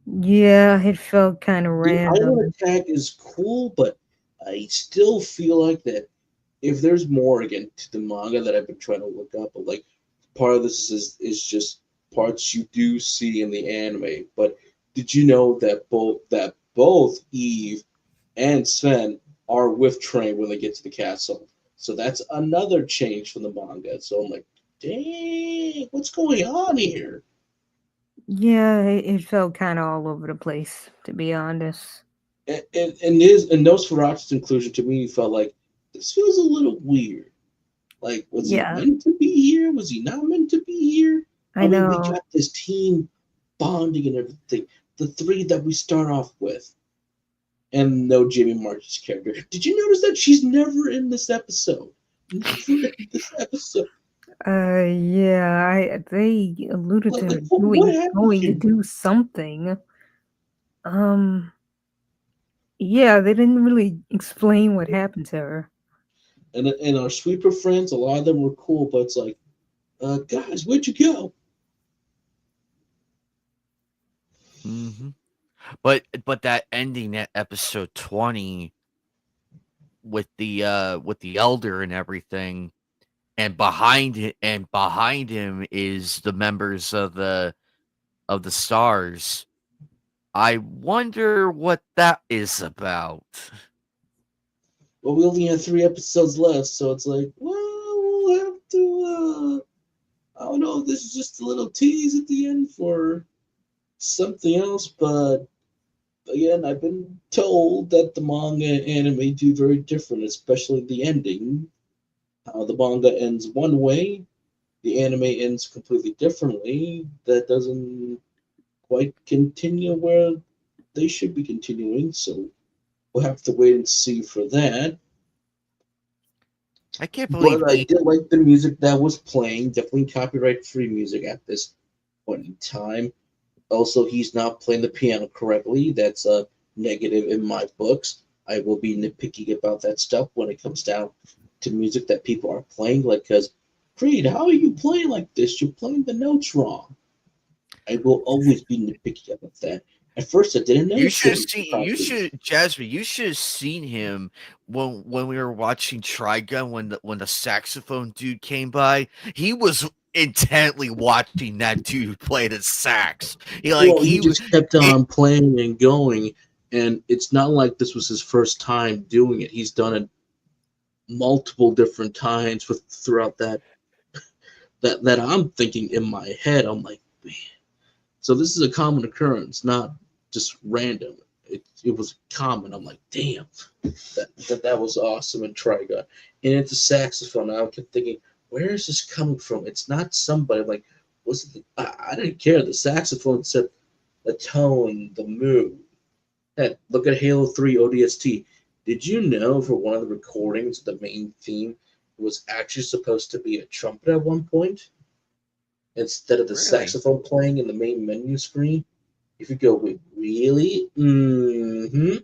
yeah, it felt kind of The island random. attack is cool, but I still feel like that if there's more again to the manga that I've been trying to look up, but like part of this is just parts you do see in the anime. But did you know that both Eve and Sven are with Train when they get to the castle? So that's another change from the manga. So I'm like, dang, what's going on here? Yeah, it felt kind of all over the place, to be honest. And Nosferatu's inclusion to me felt like this feels a little weird. Like, was he Yeah, meant to be here? Was he not meant to be here? I I mean, we know. got this team bonding and everything. The three that we start off with, and no Jamie March's character. Did you notice that she's never in this episode? Never in this episode. Yeah, they alluded to Like her what happened going to here? do something. Um, yeah, they didn't really explain what happened to her. And our sweeper friends, a lot of them were cool, but it's like, guys, where'd you go? hmm but that ending at episode 20 with the elder and everything and behind him is the members of the stars. I wonder what that is about. Well, we only have 3 episodes left, so it's like, well, we'll have to. I don't know. This is just a little tease at the end for something else, but again, I've been told that the manga and anime do very different, especially the ending. The manga ends one way, the anime ends completely differently. That doesn't quite continue where they should be continuing, so we'll have to wait and see for that. I can't believe But I did like the music that was playing. Definitely copyright free music at this point in time. Also, he's not playing the piano correctly. That's a negative in my books. I will be nitpicky about that stuff when it comes down to music that people are playing. Like, because, Creed, how are you playing like this? You're playing the notes wrong. I will always be nitpicky about that. At first, I didn't you notice should it have until seen you probably. should Jasmine, you should have seen him when we were watching Trigun when the saxophone dude came by. He was intently watching that dude play the sax. Well, he just kept It, on playing and going, and it's not like this was his first time doing it. He's done it multiple different times with throughout that I'm thinking in my head. I'm like, man. So this is a common occurrence, not just random. It was common. I'm like, damn, that was awesome in Trigon. And it's a saxophone. I kept thinking, where is this coming from? It's not somebody like was it? I didn't care. The saxophone set the tone, the mood. Heck, look at Halo 3 ODST. Did you know for one of the recordings, the main theme was actually supposed to be a trumpet at one point instead of the Really? saxophone playing in the main menu screen? If you go, wait, really? Mm-hmm.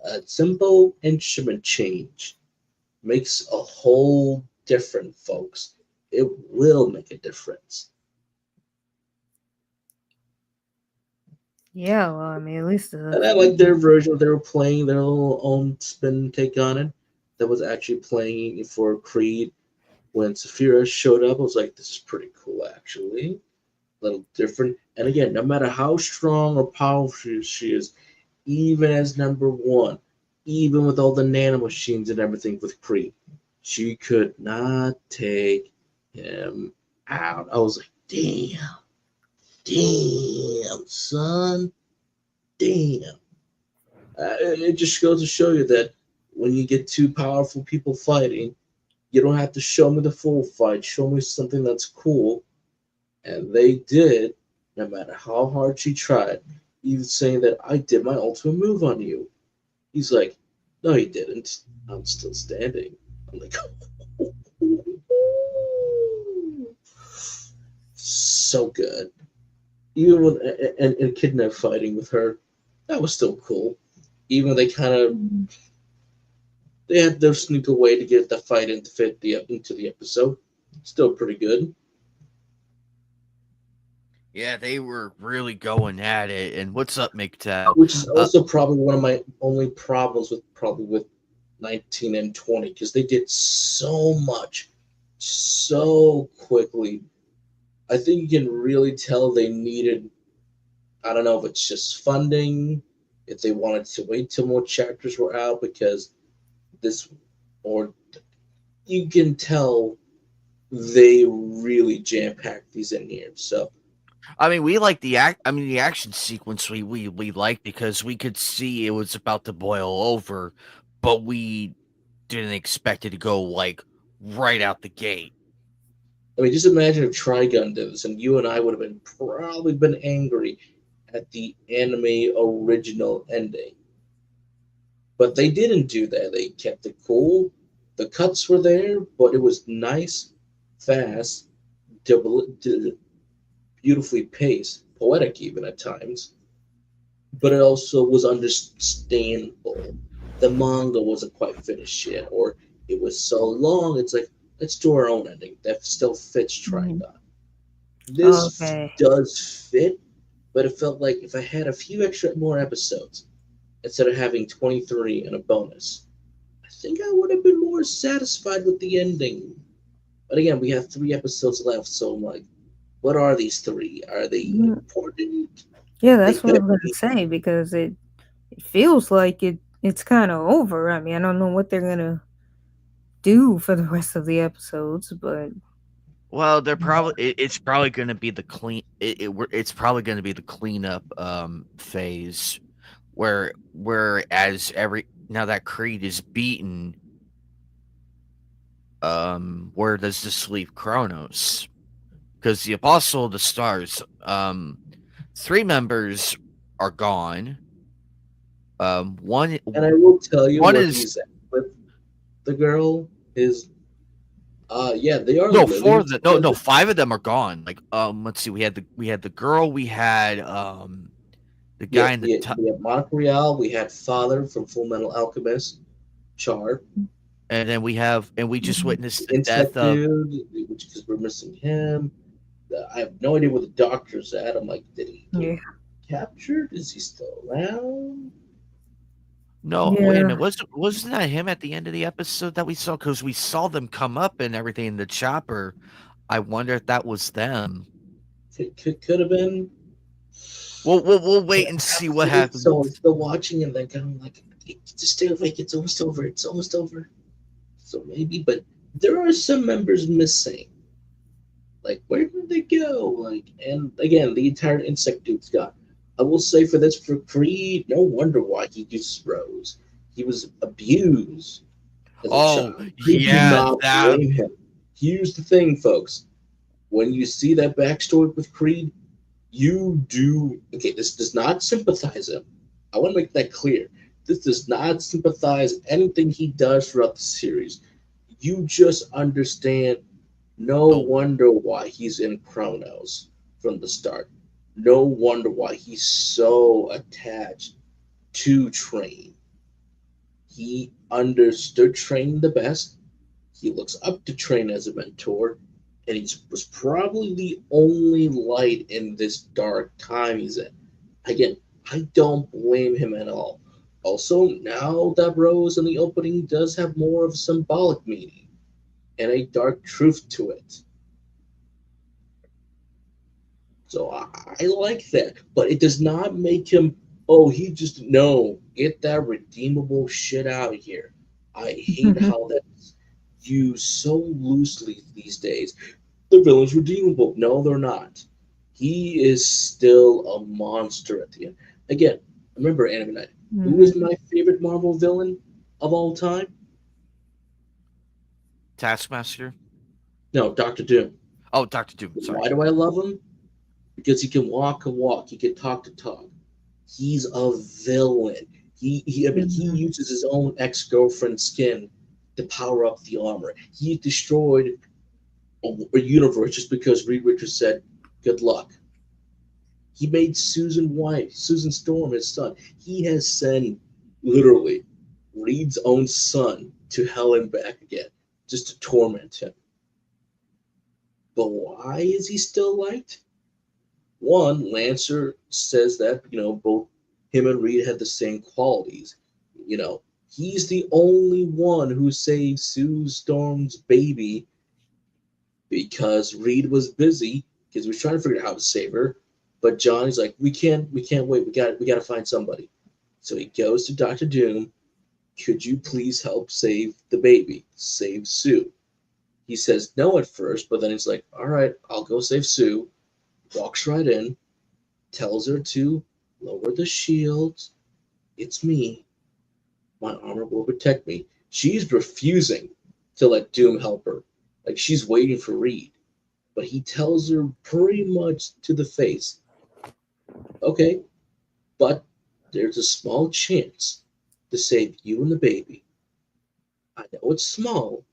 A simple instrument change makes a whole difference, folks. It will make a difference. Yeah, well, I mean, at least the And I like their version of they were playing their little own spin take on it. That was actually playing for Creed when Saphira showed up. I was like, this is pretty cool, actually. A little different. And again, no matter how strong or powerful she is, even as number one, even with all the nanomachines and everything with Creed, she could not take him out. I was like, damn, son, damn. It just goes to show you that when you get two powerful people fighting, you don't have to show me the full fight. Show me something that's cool. And they did, no matter how hard she tried. Even saying that I did my ultimate move on you. He's like, no, you didn't. I'm still standing. I'm like, so good. Even with and kidnap fighting with her, that was still cool. Even they kind of they had their sneak away to get the fight into fit the into the episode. Still pretty good. Yeah, they were really going at it. And what's up, MGTOW? Which is also probably one of my only problems with probably with 19 and 20 because they did so much so quickly. I think you can really tell they needed, I don't know if it's just funding, if they wanted to wait till more chapters were out because this, or you can tell they really jam packed these in here. So, I mean, we like the act. I mean, the action sequence we liked because we could see it was about to boil over, but we didn't expect it to go like right out the gate. I mean, just imagine if Trigun did this and you and I would have been probably been angry at the anime original ending. But they didn't do that. They kept it cool. The cuts were there, but it was nice, fast, beautifully paced, poetic even at times. But it also was understandable. The manga wasn't quite finished yet, or it was so long. It's like let's do our own ending that still fits Mhm. Trigon. This Okay. does fit, but it felt like if I had a few extra more episodes instead of having 23 and a bonus, I think I would have been more satisfied with the ending. But again, we have 3 episodes left, so I'm like, what are these three? Are they Mm, important? yeah, They that's what I better was gonna be. say because it feels like it's kind of over. I mean, I don't know what they're gonna do for the rest of the episodes, but Well, they're probably it's probably going to be the it's probably going to be the cleanup phase where as every now that Creed is beaten, where does this leave Chronos? Because the Apostle of the Stars, three members are gone. One And I will tell you one where is he's at with the girl is, yeah, they are no four of Lilies them. No, no, together. five of them are gone. Like let's see, we had the girl, we had the guy in the We had Monaco Real, we had Father from Full Metal Alchemist, Char, and then we have and we just Mhm. witnessed the the death insect of dude, which because we're missing him. I have no idea where the doctor's at. I'm like, did he get Yeah, captured? Is he still around? no, wait a yeah, minute. Wasn't that him at the end of the episode that we saw? Because we saw them come up and everything in the chopper. I wonder if that was them. Could have been. We'll But wait and see what after this, happens. so I'm still watching and then kind of like, just stay awake. It's almost over. It's almost over. So maybe, but there are some members missing. Like, where did they go? Like, and again, the entire insect dude's gone. I will say for this, for Creed, no wonder why he uses Rose. He was abused as a Oh, child. Creed yeah, cannot that. blame him. Here's the thing, folks. When you see that backstory with Creed, you do. Okay, this does not sympathize him. I want to make that clear. This does not sympathize anything he does throughout the series. You just understand. No No, wonder why he's in Chronos from the start. No wonder why he's so attached to Train. He understood Train the best. He looks up to Train as a mentor, and he was probably the only light in this dark time he's in. Again, I don't blame him at all. Also, now that Rose in the opening does have more of a symbolic meaning and a dark truth to it. So I like that, but it does not make him. Oh, he just no. Get that redeemable shit out of here. I hate how that's used so loosely these days. The villain's redeemable. No, they're not. He is still a monster at the end. Again, remember Anime Night. Who is Mhm. my favorite Marvel villain of all time? Taskmaster. No, Doctor Doom. Oh, Doctor Doom. Sorry. Why do I love him? Because he can walk a walk. He can talk to talk. He's a villain. I mean, he Mhm. uses his own ex girlfriend's skin to power up the armor. He destroyed a universe just because Reed Richards said, "Good luck." He made Susan Storm, his son. He has sent literally Reed's own son to hell and back again just to torment him. But why is he still liked? One, Lancer says that, both him and Reed had the same qualities. You know, he's the only one who saved Sue Storm's baby because Reed was busy because he was trying to figure out how to save her. But Johnny's like, we can't wait. We got to find somebody. So he goes to Doctor Doom. Could you please help save the baby, save Sue? He says no at first, but then he's like, all right, I'll go save Sue. Walks right in, tells her to lower the shields. It's me. My armor will protect me. She's refusing to let Doom help her. Like she's waiting for Reed. But he tells her pretty much to the face, okay, but there's a small chance to save you and the baby. I know it's small,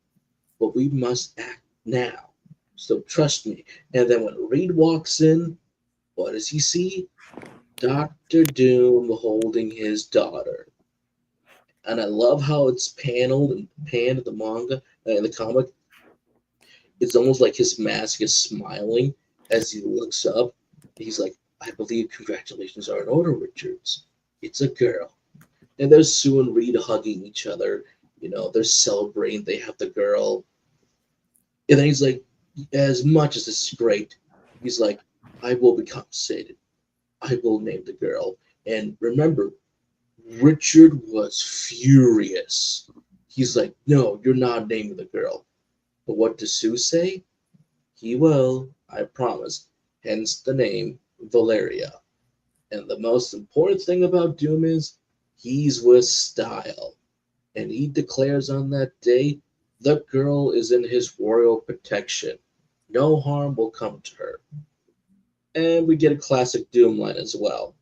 but we must act now. So trust me. And then when Reed walks in, what does he see? Doctor Doom holding his daughter. And I love how it's paneled and panned in the manga in the comic. It's almost like his mask is smiling as he looks up. He's like, "I believe congratulations are in order, Richards. It's a girl." And there's Sue and Reed hugging each other. They're celebrating. They have the girl. And then he's like, as much as this is great, he's like, "I will be compensated. I will name the girl." And remember, Richard was furious. He's like, "No, you're not naming the girl." But what does Sue say? He will, I promise. Hence the name Valeria. And the most important thing about Doom is he's with style. And he declares on that day the girl is in his royal protection. No harm will come to her. And we get a classic Doom line as well.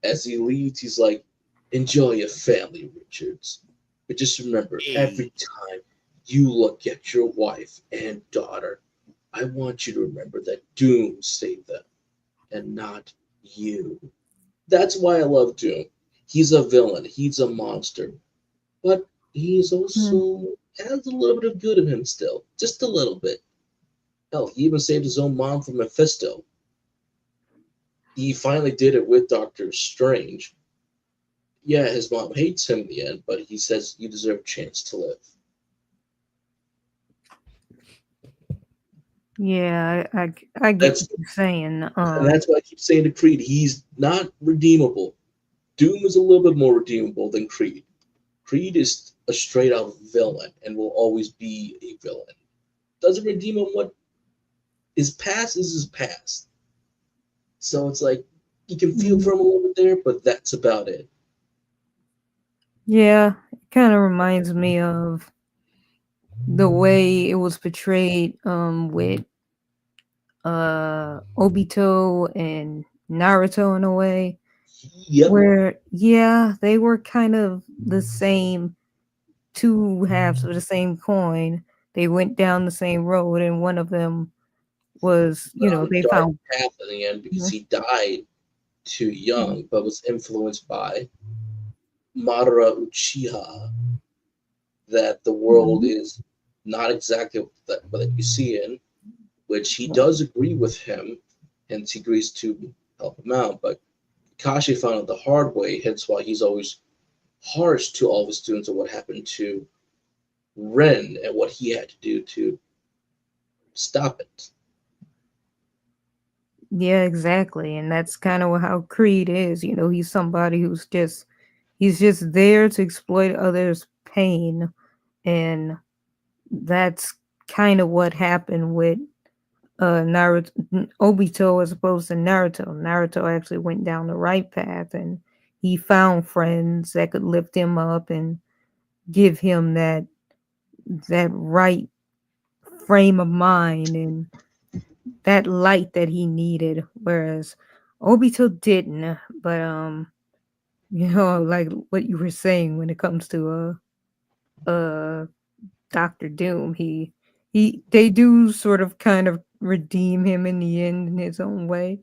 As he leaves, he's like, "Enjoy your family, Richards. But just remember, every Hey, time you look at your wife and daughter, I want you to remember that Doom saved them and not you." That's why I love Doom. He's a villain, he's a monster, but he's Mhm. also has a little bit of good in him still, just a little bit. Hell, he even saved his own mom from Mephisto. He finally did it with Doctor Strange. Yeah, his mom hates him in the end, but he says you deserve a chance to live. Yeah, I get That's what you're saying. and that's why I keep saying to Creed, he's not redeemable. Doom is a little bit more redeemable than Creed. Creed is a straight out villain and will always be a villain. Doesn't redeem him. What his past is his past. So it's like you can feel Mhm. for him a little bit there, but that's about it. Yeah, it kind of reminds me of the way it was portrayed with Obito and Naruto in a way Yep. where yeah, they were kind of the same two halves of the same coin. They went down the same road and one of them was, Went on a they dark found path in the end because Mhm. he died too Mhm. young, but was influenced by Madara Uchiha that the world Mhm. is not exactly that you see in, which he does agree with him, hence he agrees to help him out. But Kashi found out the hard way, hence why he's always harsh to all of his students of what happened to Ren and what he had to do to stop it. Yeah, exactly. And that's kind of how Creed is. He's somebody he's just there to exploit others' pain. And that's kind of what happened with Naruto, Obito, as opposed to Naruto. Naruto actually went down the right path and he found friends that could lift him up and give him that right frame of mind and that light that he needed. Whereas Obito didn't. But like what you were saying when it comes to Doctor Doom, he they do sort of kind of redeem him in the end in his own way.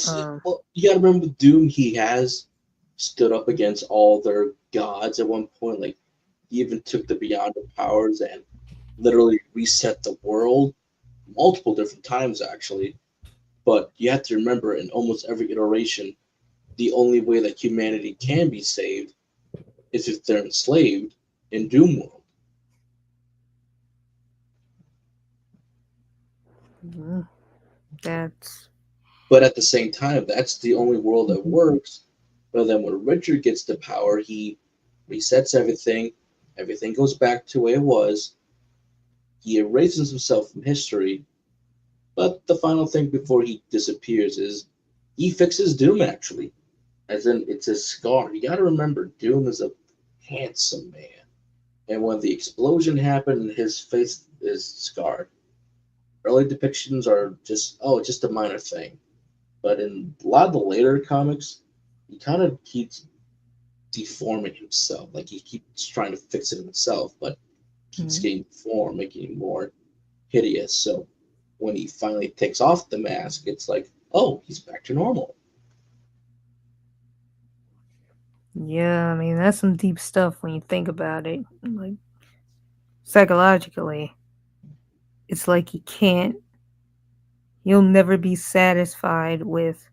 Um, Well, you gotta remember Doom. He has stood up against all their gods at one point. Like he even took the Beyonder powers and literally reset the world multiple different times, actually. But you have to remember, in almost every iteration, the only way that humanity can be saved is if they're enslaved in Doom World. mhm, that's But at the same time, that's the only world that works. But then when Richard gets the power, he resets everything. Everything goes back to the way it was. He erases himself from history. But the final thing before he disappears is he fixes Doom, actually. As in, it's his scar. You gotta remember, Doom is a handsome man. And when the explosion happened, his face is scarred. Early depictions are just, oh, it's just a minor thing. But in a lot of the later comics, he kind of keeps deforming himself. Like he keeps trying to fix it himself, but keeps mhm. getting deformed, making him more hideous. So when he finally takes off the mask, it's like, oh, he's back to normal. Yeah. I mean, that's some deep stuff when you think about it. Like psychologically, it's like he'll never be satisfied with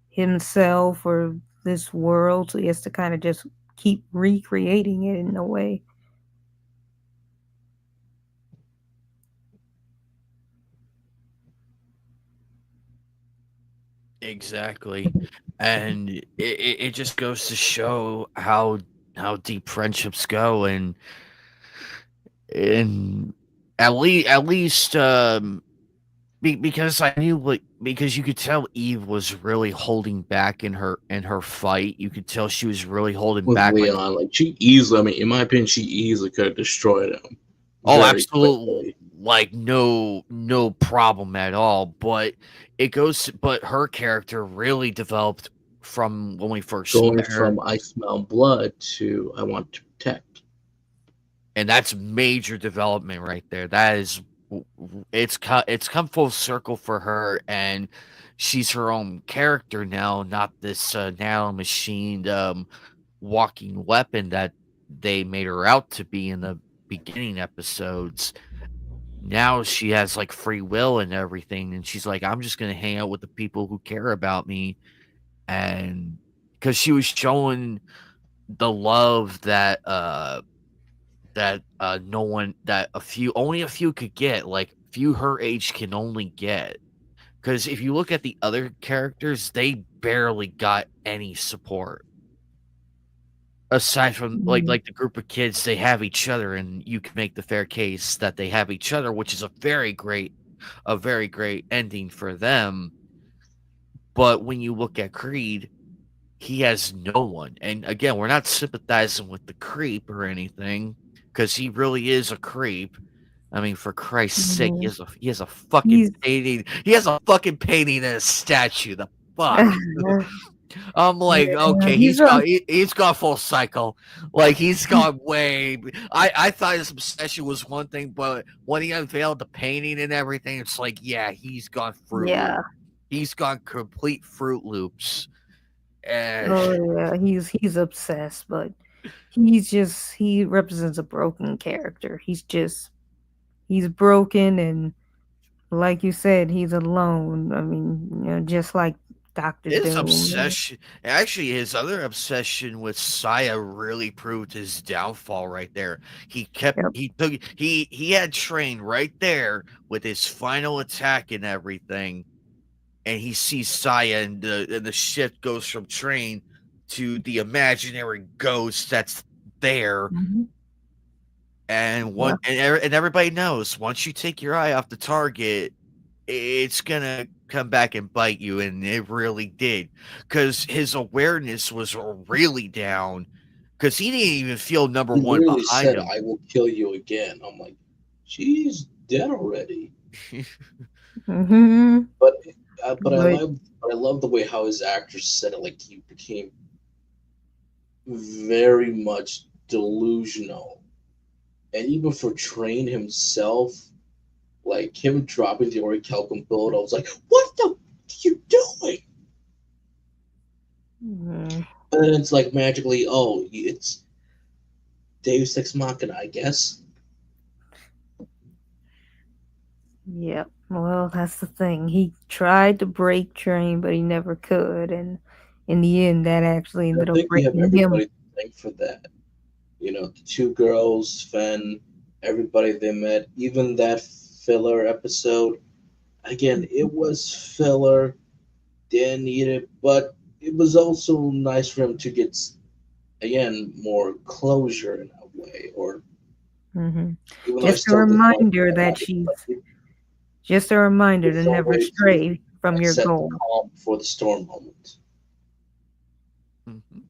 himself or this world, so he has to kind of just keep recreating it in a way. Exactly. And it just goes to show how deep friendships go, and at least because I knew, like, because you could tell Eve was really holding back in her fight. You could tell she was really holding With back, like, Leon, like she easily, I mean, in my opinion, she easily could have destroyed him oh, very absolutely, quickly. like, no problem at all. But her character really developed from when we first Going met her. from I smell blood to I want to protect. And that's major development right there. That is it's come full circle for her, and she's her own character now, not this nano machined walking weapon that they made her out to be in the beginning episodes. Now she has like free will and everything, and she's like, I'm just gonna hang out with the people who care about me. And because she was showing the love that no one that a few only a few could get, like, few her age can only get. Because if you look at the other characters, they barely got any support. aside from Mhm. like the group of kids, they have each other, and you can make the fair case that they have each other, which is a very great ending for them. But when you look at Creed, he has no one. And again, we're not sympathizing with the creep or anything because he really is a creep. I mean, for Christ's sake, Mhm. he has a fucking He's painting. He has a fucking painting and a statue. The fuck. I'm like, yeah, okay, he's gone full cycle. Like he's gone way. I thought his obsession was one thing, but when he unveiled the painting and everything, it's like, yeah, he's gone Fruit Loop. yeah. He's gone complete Fruit Loops. And Oh yeah, he's obsessed, but he represents a broken character. He's broken, and like you said, he's alone. I mean, just like Doctor his Doom. obsession, actually, his other obsession with Saya really proved his downfall right there. Yep. He had Train right there with his final attack and everything, and he sees Saya, and the shift goes from Train to the imaginary ghost that's there. Hmm. And Yeah. and everybody knows once you take your eye off the target, it's gonna come back and bite you, and it really did, because his awareness was really down, because he didn't even feel number He one literally behind said, him. "I will kill you again." I'm like, she's dead already. Hmm. But But but I love the way how his actor said it. Like he became very much delusional, and even for Train himself, like him dropping the orichalcum bullet, I was like, "What the f- you doing?" mm, And then it's like magically, oh, it's Deus Ex Machina, I guess. yeah, well, that's the thing. He tried to break Train, but he never could, and in the end, that actually I ended up think we have breaking him. everybody to thank for that. You know, the two girls, Fen, everybody they met, even that filler episode. Again, it was filler, didn't need it, but it was also nice for him to get, again, more closure in a way. Or Hmm. even though I Just a still disliked reminder him, that just a reminder to it's a never way to stray from your set the goal. calm before the storm moment. Mhm.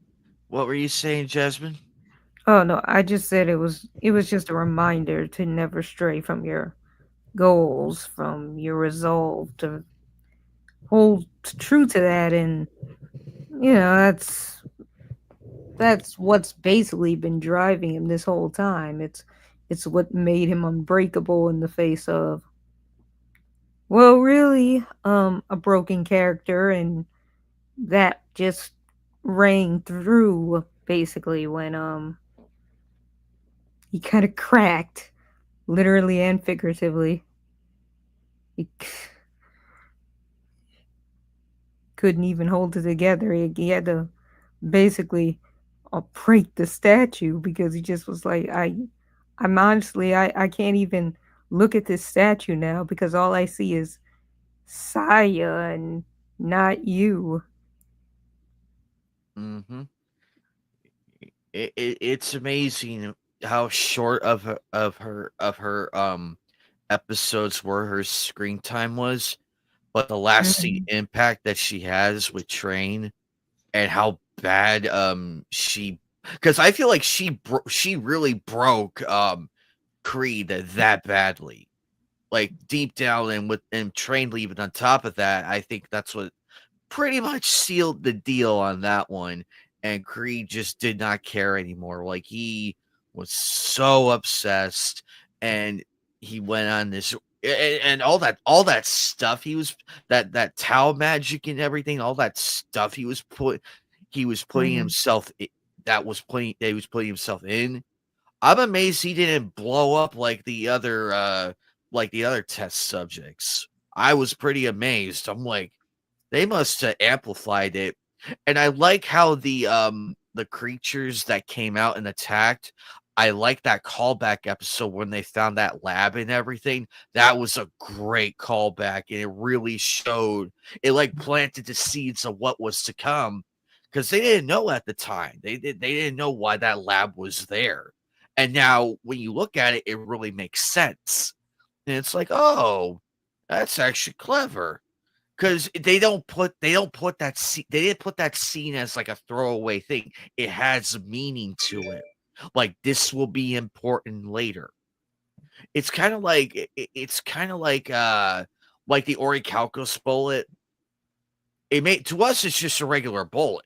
What were you saying, Jasmine? Oh no, I just said it was just a reminder to never stray from your goals, from your resolve to hold true to that, and that's what's basically been driving him this whole time. It's what made him unbreakable in the face of, well, really, a broken character, and that just rang through basically when he kind of cracked, literally and figuratively. He couldn't even hold it together. He had to basically break the statue because he just was like, I'm honestly, I can't even look at this statue now because all I see is Saya and not you. Mm-hmm. It's amazing how short of her episodes were her screen time was, but the lasting Mhm. impact that she has with Train, and how bad she, because I feel like she really broke Creed that badly, like deep down, and with and Train leaving on top of that, I think that's what pretty much sealed the deal on that one. And Creed just did not care anymore. Like he was so obsessed, and he went on this, and all that stuff he was, that Tau magic and everything, all that stuff he was putting Mhm. himself that he was putting himself in. I'm amazed he didn't blow up like the other test subjects. I was pretty amazed. I'm like, they must have amplified it. And I like how the creatures that came out and attacked, I like that callback episode when they found that lab and everything. That was a great callback, and it really showed, it like planted the seeds of what was to come. because they didn't know at the time. They didn't know why that lab was there. And now when you look at it, it really makes sense. And it's like, oh, that's actually clever. Because they don't put that scene, they didn't put that scene as like a throwaway thing. It has meaning to it. Like this will be important later. It's kind of like it's kind of like the Orichalcos bullet. It may to us it's just a regular bullet,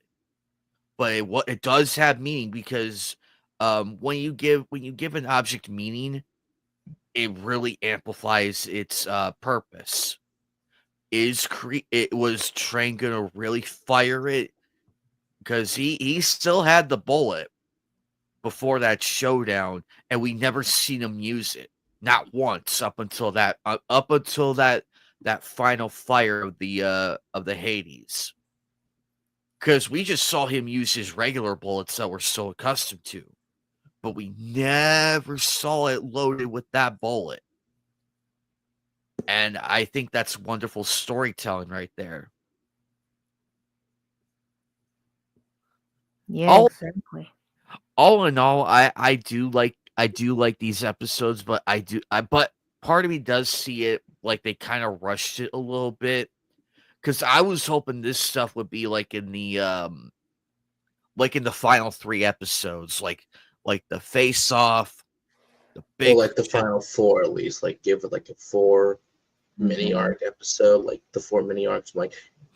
but what it does have meaning because when you give an object meaning, it really amplifies its purpose. It was Train gonna really fire it because he still had the bullet before that showdown, and we never seen him use it, not once up until that final fire of the Hades. Because we just saw him use his regular bullets that we're so accustomed to, but we never saw it loaded with that bullet. And I think that's wonderful storytelling right there. Yeah, All exactly. all in all, I do like these episodes, but part of me does see it like they kind of rushed it a little bit because I was hoping this stuff would be like in the final three episodes, like the face off, the Or big like the final four at least, like give it like a four mini Mhm. arc episode, like the four mini arcs. I'm like,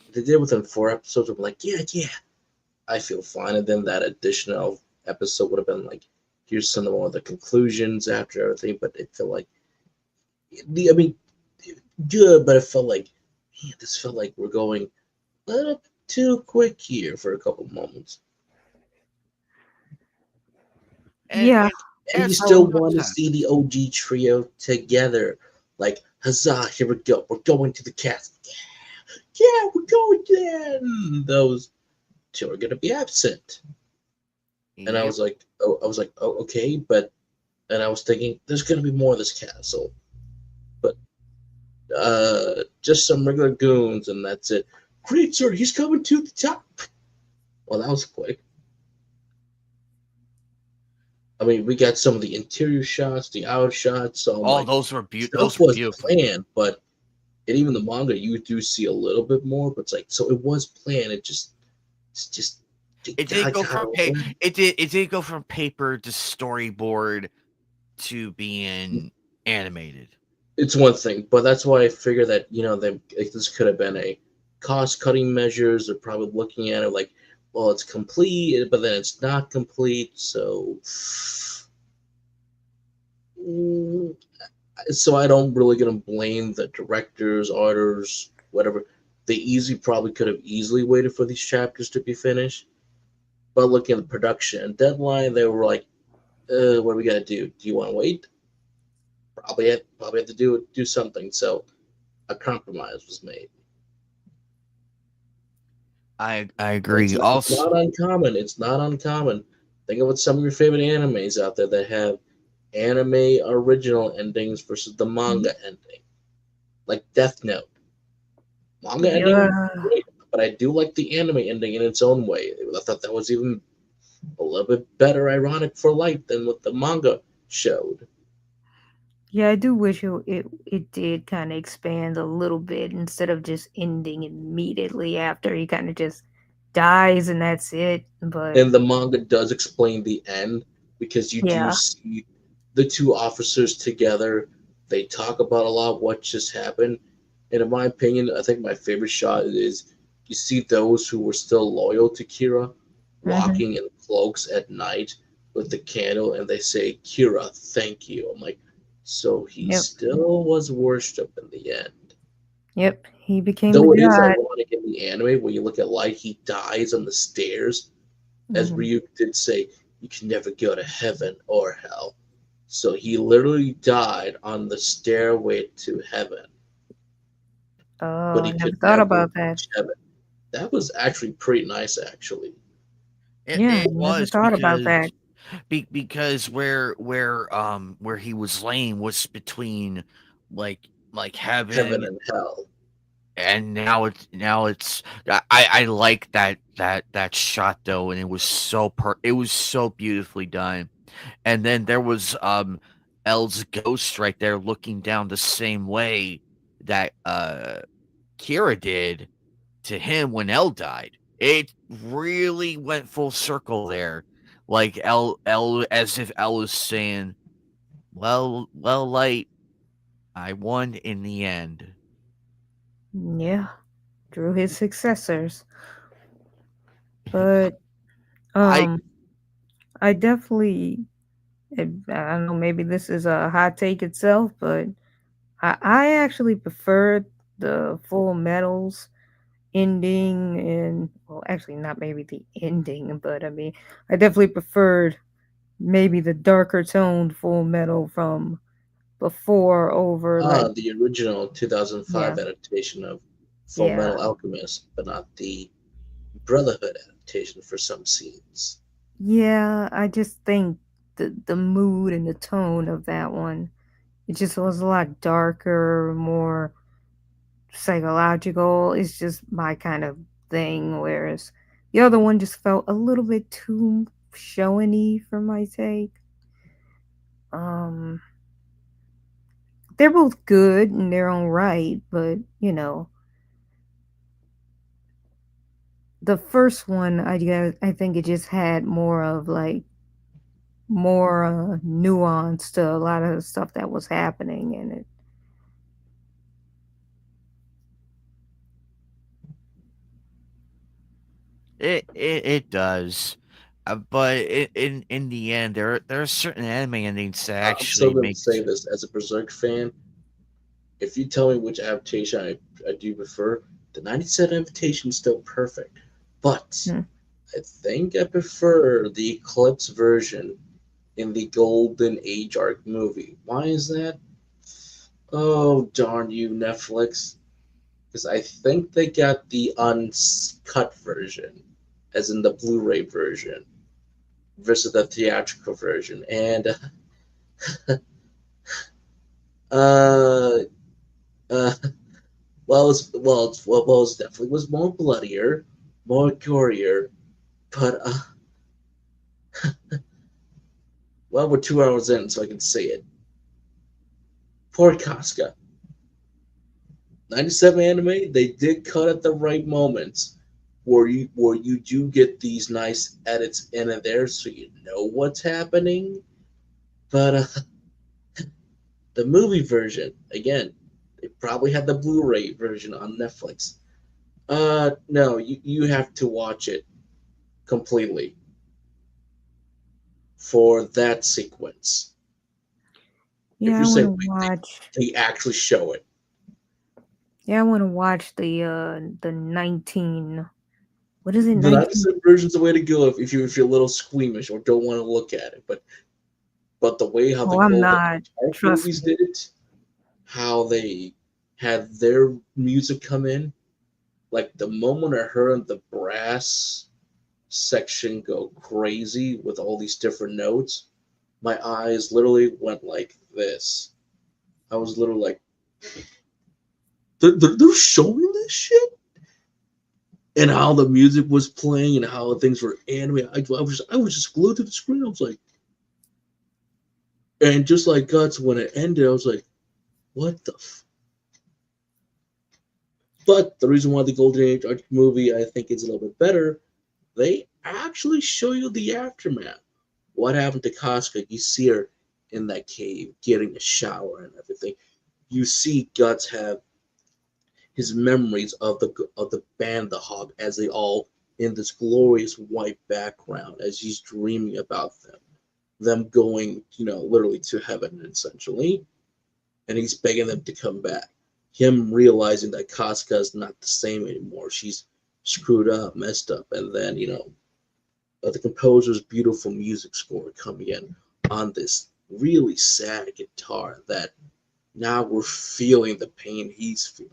if they did within 4 episodes, I'm like, yeah, yeah, I feel fine. And then that additional episode would have been like, here's some more of the conclusions after everything. But it felt like, I mean, good, but it felt like, man, this felt like we're going a little too quick here for a couple moments. and Yeah. and, and And you it's I still was. want to nonsense. see the OG trio together. Like, huzzah, here we go. We're going to the castle. Yeah, we're going there. Those two are going to be absent. And I Yep. was like, oh, okay. But, and I was thinking, there's going to be more of this castle. But, just some regular goons, and that's it. Great, sir, he's coming to the top. Well, that was quick. I mean, we got some of the interior shots, the outer shots. So I'm Oh, like, stuff those were was beautiful. planned, but and even the manga, you do see a little bit more. But it's like, so it was planned. It's just, It didn't go from it didn't go from paper to storyboard to being animated. it's one thing, but that's why I figure that this could have been a cost cutting measures. They're probably looking at it like, well, it's complete, but then it's not complete. Mm, so I don't really gonna blame the directors, artists, whatever. They easily probably could have easily waited for these chapters to be finished. But looking at the production and deadline, they were like, what do we gotta do? Do you want to wait? Probably have to do something. So a compromise was made. I And agree. it's Also, not uncommon. It's not uncommon. Think of what some of your favorite animes out there that have anime original endings versus the Mhm. manga ending, like Death Note. Manga ending, Yeah. great, but I do like the anime ending in its own way. I thought that was even a little bit better, ironic for light than what the manga showed. Yeah, I do wish it did kind of expand a little bit instead of just ending immediately after he kind of just dies and that's it. But And the manga does explain the end because you do yeah. see the two officers together. They talk about a lot of what just happened. And in my opinion, I think my favorite shot is you see those who were still loyal to Kira Hmm. walking in cloaks at night with the candle, and they say, Kira, thank you. I'm like, so he Yep. still was worshipped in the end. Yep. He became the Though it is god. ironic in the anime when you look at Light, he dies on the stairs as Hmm. Ryuk did say, you can never go to heaven or hell. So he literally died on the stairway to heaven, Oh, but I he never could thought never about that. reach heaven. That was actually pretty nice, actually. Yeah, I it never was thought about that. because where he was laying was between like Heaven heaven and hell. and now it's I like that shot though, and it was so beautifully done. And then there was El's ghost right there looking down the same way that Kira did to him when El died. It really went full circle there. Like El as if El was saying, well, light, I won in the end. Yeah, drew his successors. But I um, I definitely, I don't know, maybe this is a hot take itself, but I actually preferred the Full Metals ending, and well, actually not maybe the ending, but I mean, I definitely preferred maybe the darker toned Full Metal from before over like, The original yeah, 2005 adaptation of Full yeah, Metal Alchemist, but not the Brotherhood adaptation for some scenes. yeah. I just think the mood and the tone of that one, it just was a lot darker, more psychological. It's just my kind of thing. Whereas the other one just felt a little bit too showy for my take. Um, they're both good in their own right, but the first one, I guess, I think it just had more of like more nuance to a lot of the stuff that was happening in it. it does. But in the end, there are certain anime endings that I'm still actually going to say makes this as a Berserk fan. If you tell me which adaptation I do prefer, the 97 adaptation is still perfect. But Hmm. I think I prefer the Eclipse version in the Golden Age arc movie. Why is that? Oh, darn you, Netflix. Because I think they got the uncut version, as in the Blu ray version, versus the theatrical version. And, uh, uh, it definitely was more bloodier, more gorier, but, well, we're 2 hours in, so I can say it. Poor Casca. 97 anime, they did cut at the right moments where you do get these nice edits in and there so you know what's happening. But the movie version, again, they probably had the Blu-ray version on Netflix. No, you have to watch it completely for that sequence. If Yeah, you I want say, to wait, watch. they actually show it. Yeah, I want to watch the 19. What is it? The 19. 97 version's the way to go if you're a little squeamish or don't want to look at it. But the way how the Oh, I'm Golden not. Age Arc Trust movies me. did it, how they had their music come in, like the moment I heard the brass section go crazy with all these different notes, my eyes literally went like this. I was literally like, they're showing this shit? And how the music was playing and how things were animated. I was just glued to the screen. I was like, and just like Guts, when it ended, I was like, what the But the reason why the Golden Age Arc movie I think is a little bit better, they actually show you the aftermath. What happened to Casca? You see her in that cave getting a shower and everything. You see Guts have his memories of the band The Hog as they all in this glorious white background as he's dreaming about them going, literally to heaven essentially, and he's begging them to come back. Him realizing that Casca is not the same anymore. She's screwed up, messed up, and then the composer's beautiful music score coming in on this really sad guitar that now we're feeling the pain he's feeling.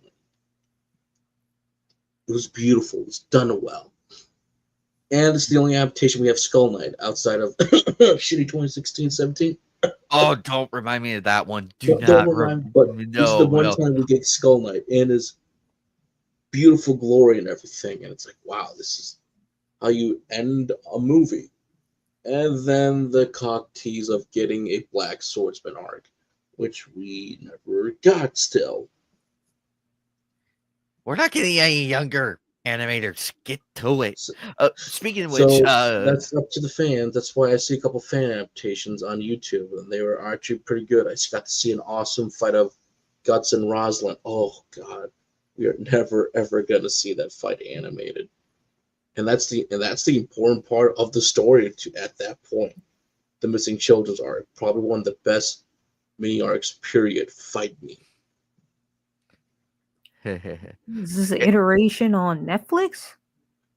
It was beautiful. It was done well. And it's the only adaptation we have Skull Knight outside of shitty 2016-17. Oh, don't remind me of that one. Do Don't not remind me, but this is the no, one no. time we get Skull Knight, and is beautiful glory and everything, and it's like, wow, this is how you end a movie. And then the cock tease of getting a Black Swordsman arc, which we never got still. We're not getting any younger animators. Get to it. So, Speaking of which, so that's up to the fans. That's why I see a couple fan adaptations on YouTube, and they were actually pretty good. I got to see an awesome fight of Guts and Rosalind. Oh God, we are never ever gonna see that fight animated, and that's the important part of the story to at that point. The missing children's arc, probably one of the best mini arcs. Period. Fight me. Is this an iteration on Netflix?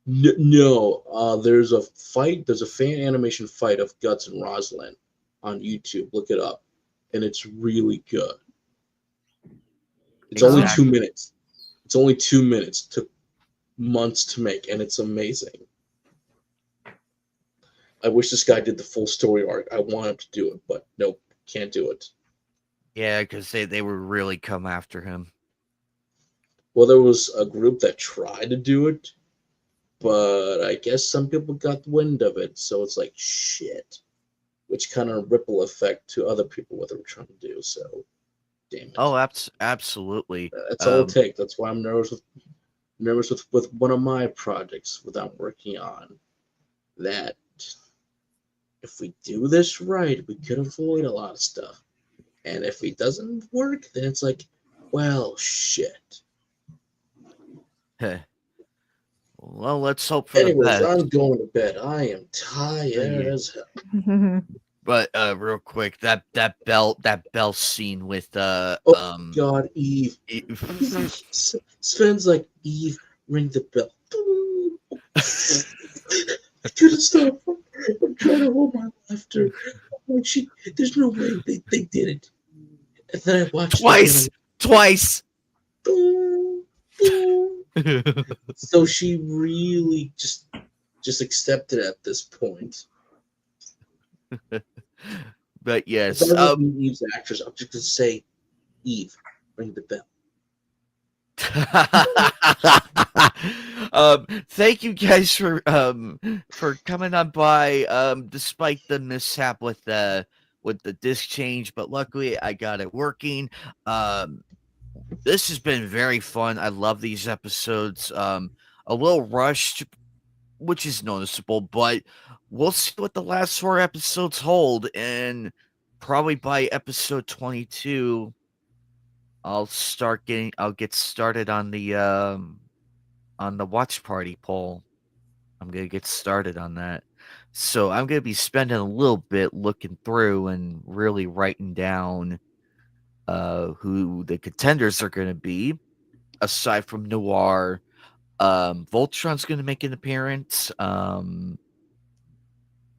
No, there's a fight. There's a fan animation fight of Guts and Rosalind on YouTube. Look it up, and it's really good. It's only 2 minutes. It's only 2 minutes. Took months to make, and it's amazing. I wish this guy did the full story arc. I want him to do it, but nope, can't do it. Yeah, because they would really come after him. Well, there was a group that tried to do it, but I guess some people got wind of it, so it's like shit, which kind of ripple effect to other people what they were trying to do. So, damn it. Oh, absolutely. That's all it takes. That's why I'm nervous with one of my projects that I'm working on. That if we do this right, we could avoid a lot of stuff. And if it doesn't work, then it's like, well, shit. Well, let's hope for Anyways, the best. I'm going to bed. I am tired as hell. But real quick, that bell scene with Oh God, Eve. Sven's like, Eve, ring the bell. I couldn't stop. I'm trying to hold my laughter. Like there's no way they did it. And then I watched twice. So she really just accepted at this point. But yes, if I meet Eve's actress, I'm just gonna say, Eve, ring the bell. Thank you guys for coming on by despite the mishap with the disc change, but luckily I got it working. This has been very fun. I love these episodes. A little rushed, which is noticeable, but we'll see what the last 4 episodes hold, and probably by episode 22 I'll get started on the watch party poll. I'm going to get started on that. So I'm going to be spending a little bit looking through and really writing down who the contenders are going to be aside from Noir. Voltron's going to make an appearance. I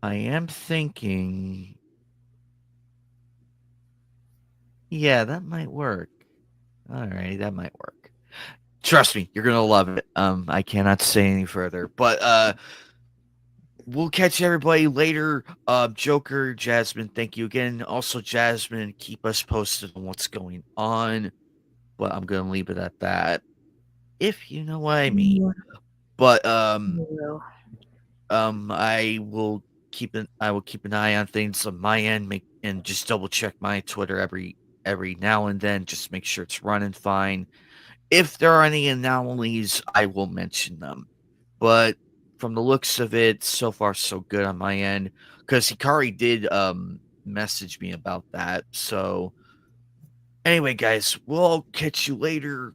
am thinking, yeah, that might work. All right, that might work. Trust me, you're gonna love it. I cannot say any further, but we'll catch everybody later. Joker, Jasmine, thank you again. Also, Jasmine, keep us posted on what's going on. But I'm gonna leave it at that, if you know what I mean. Yeah. But Well, I will keep an eye on things on my end, and just double check my Twitter every now and then, just make sure it's running fine. If there are any anomalies, I will mention them. But from the looks of it, so far so good on my end. Because Hikari did message me about that. So anyway, guys, we'll catch you later.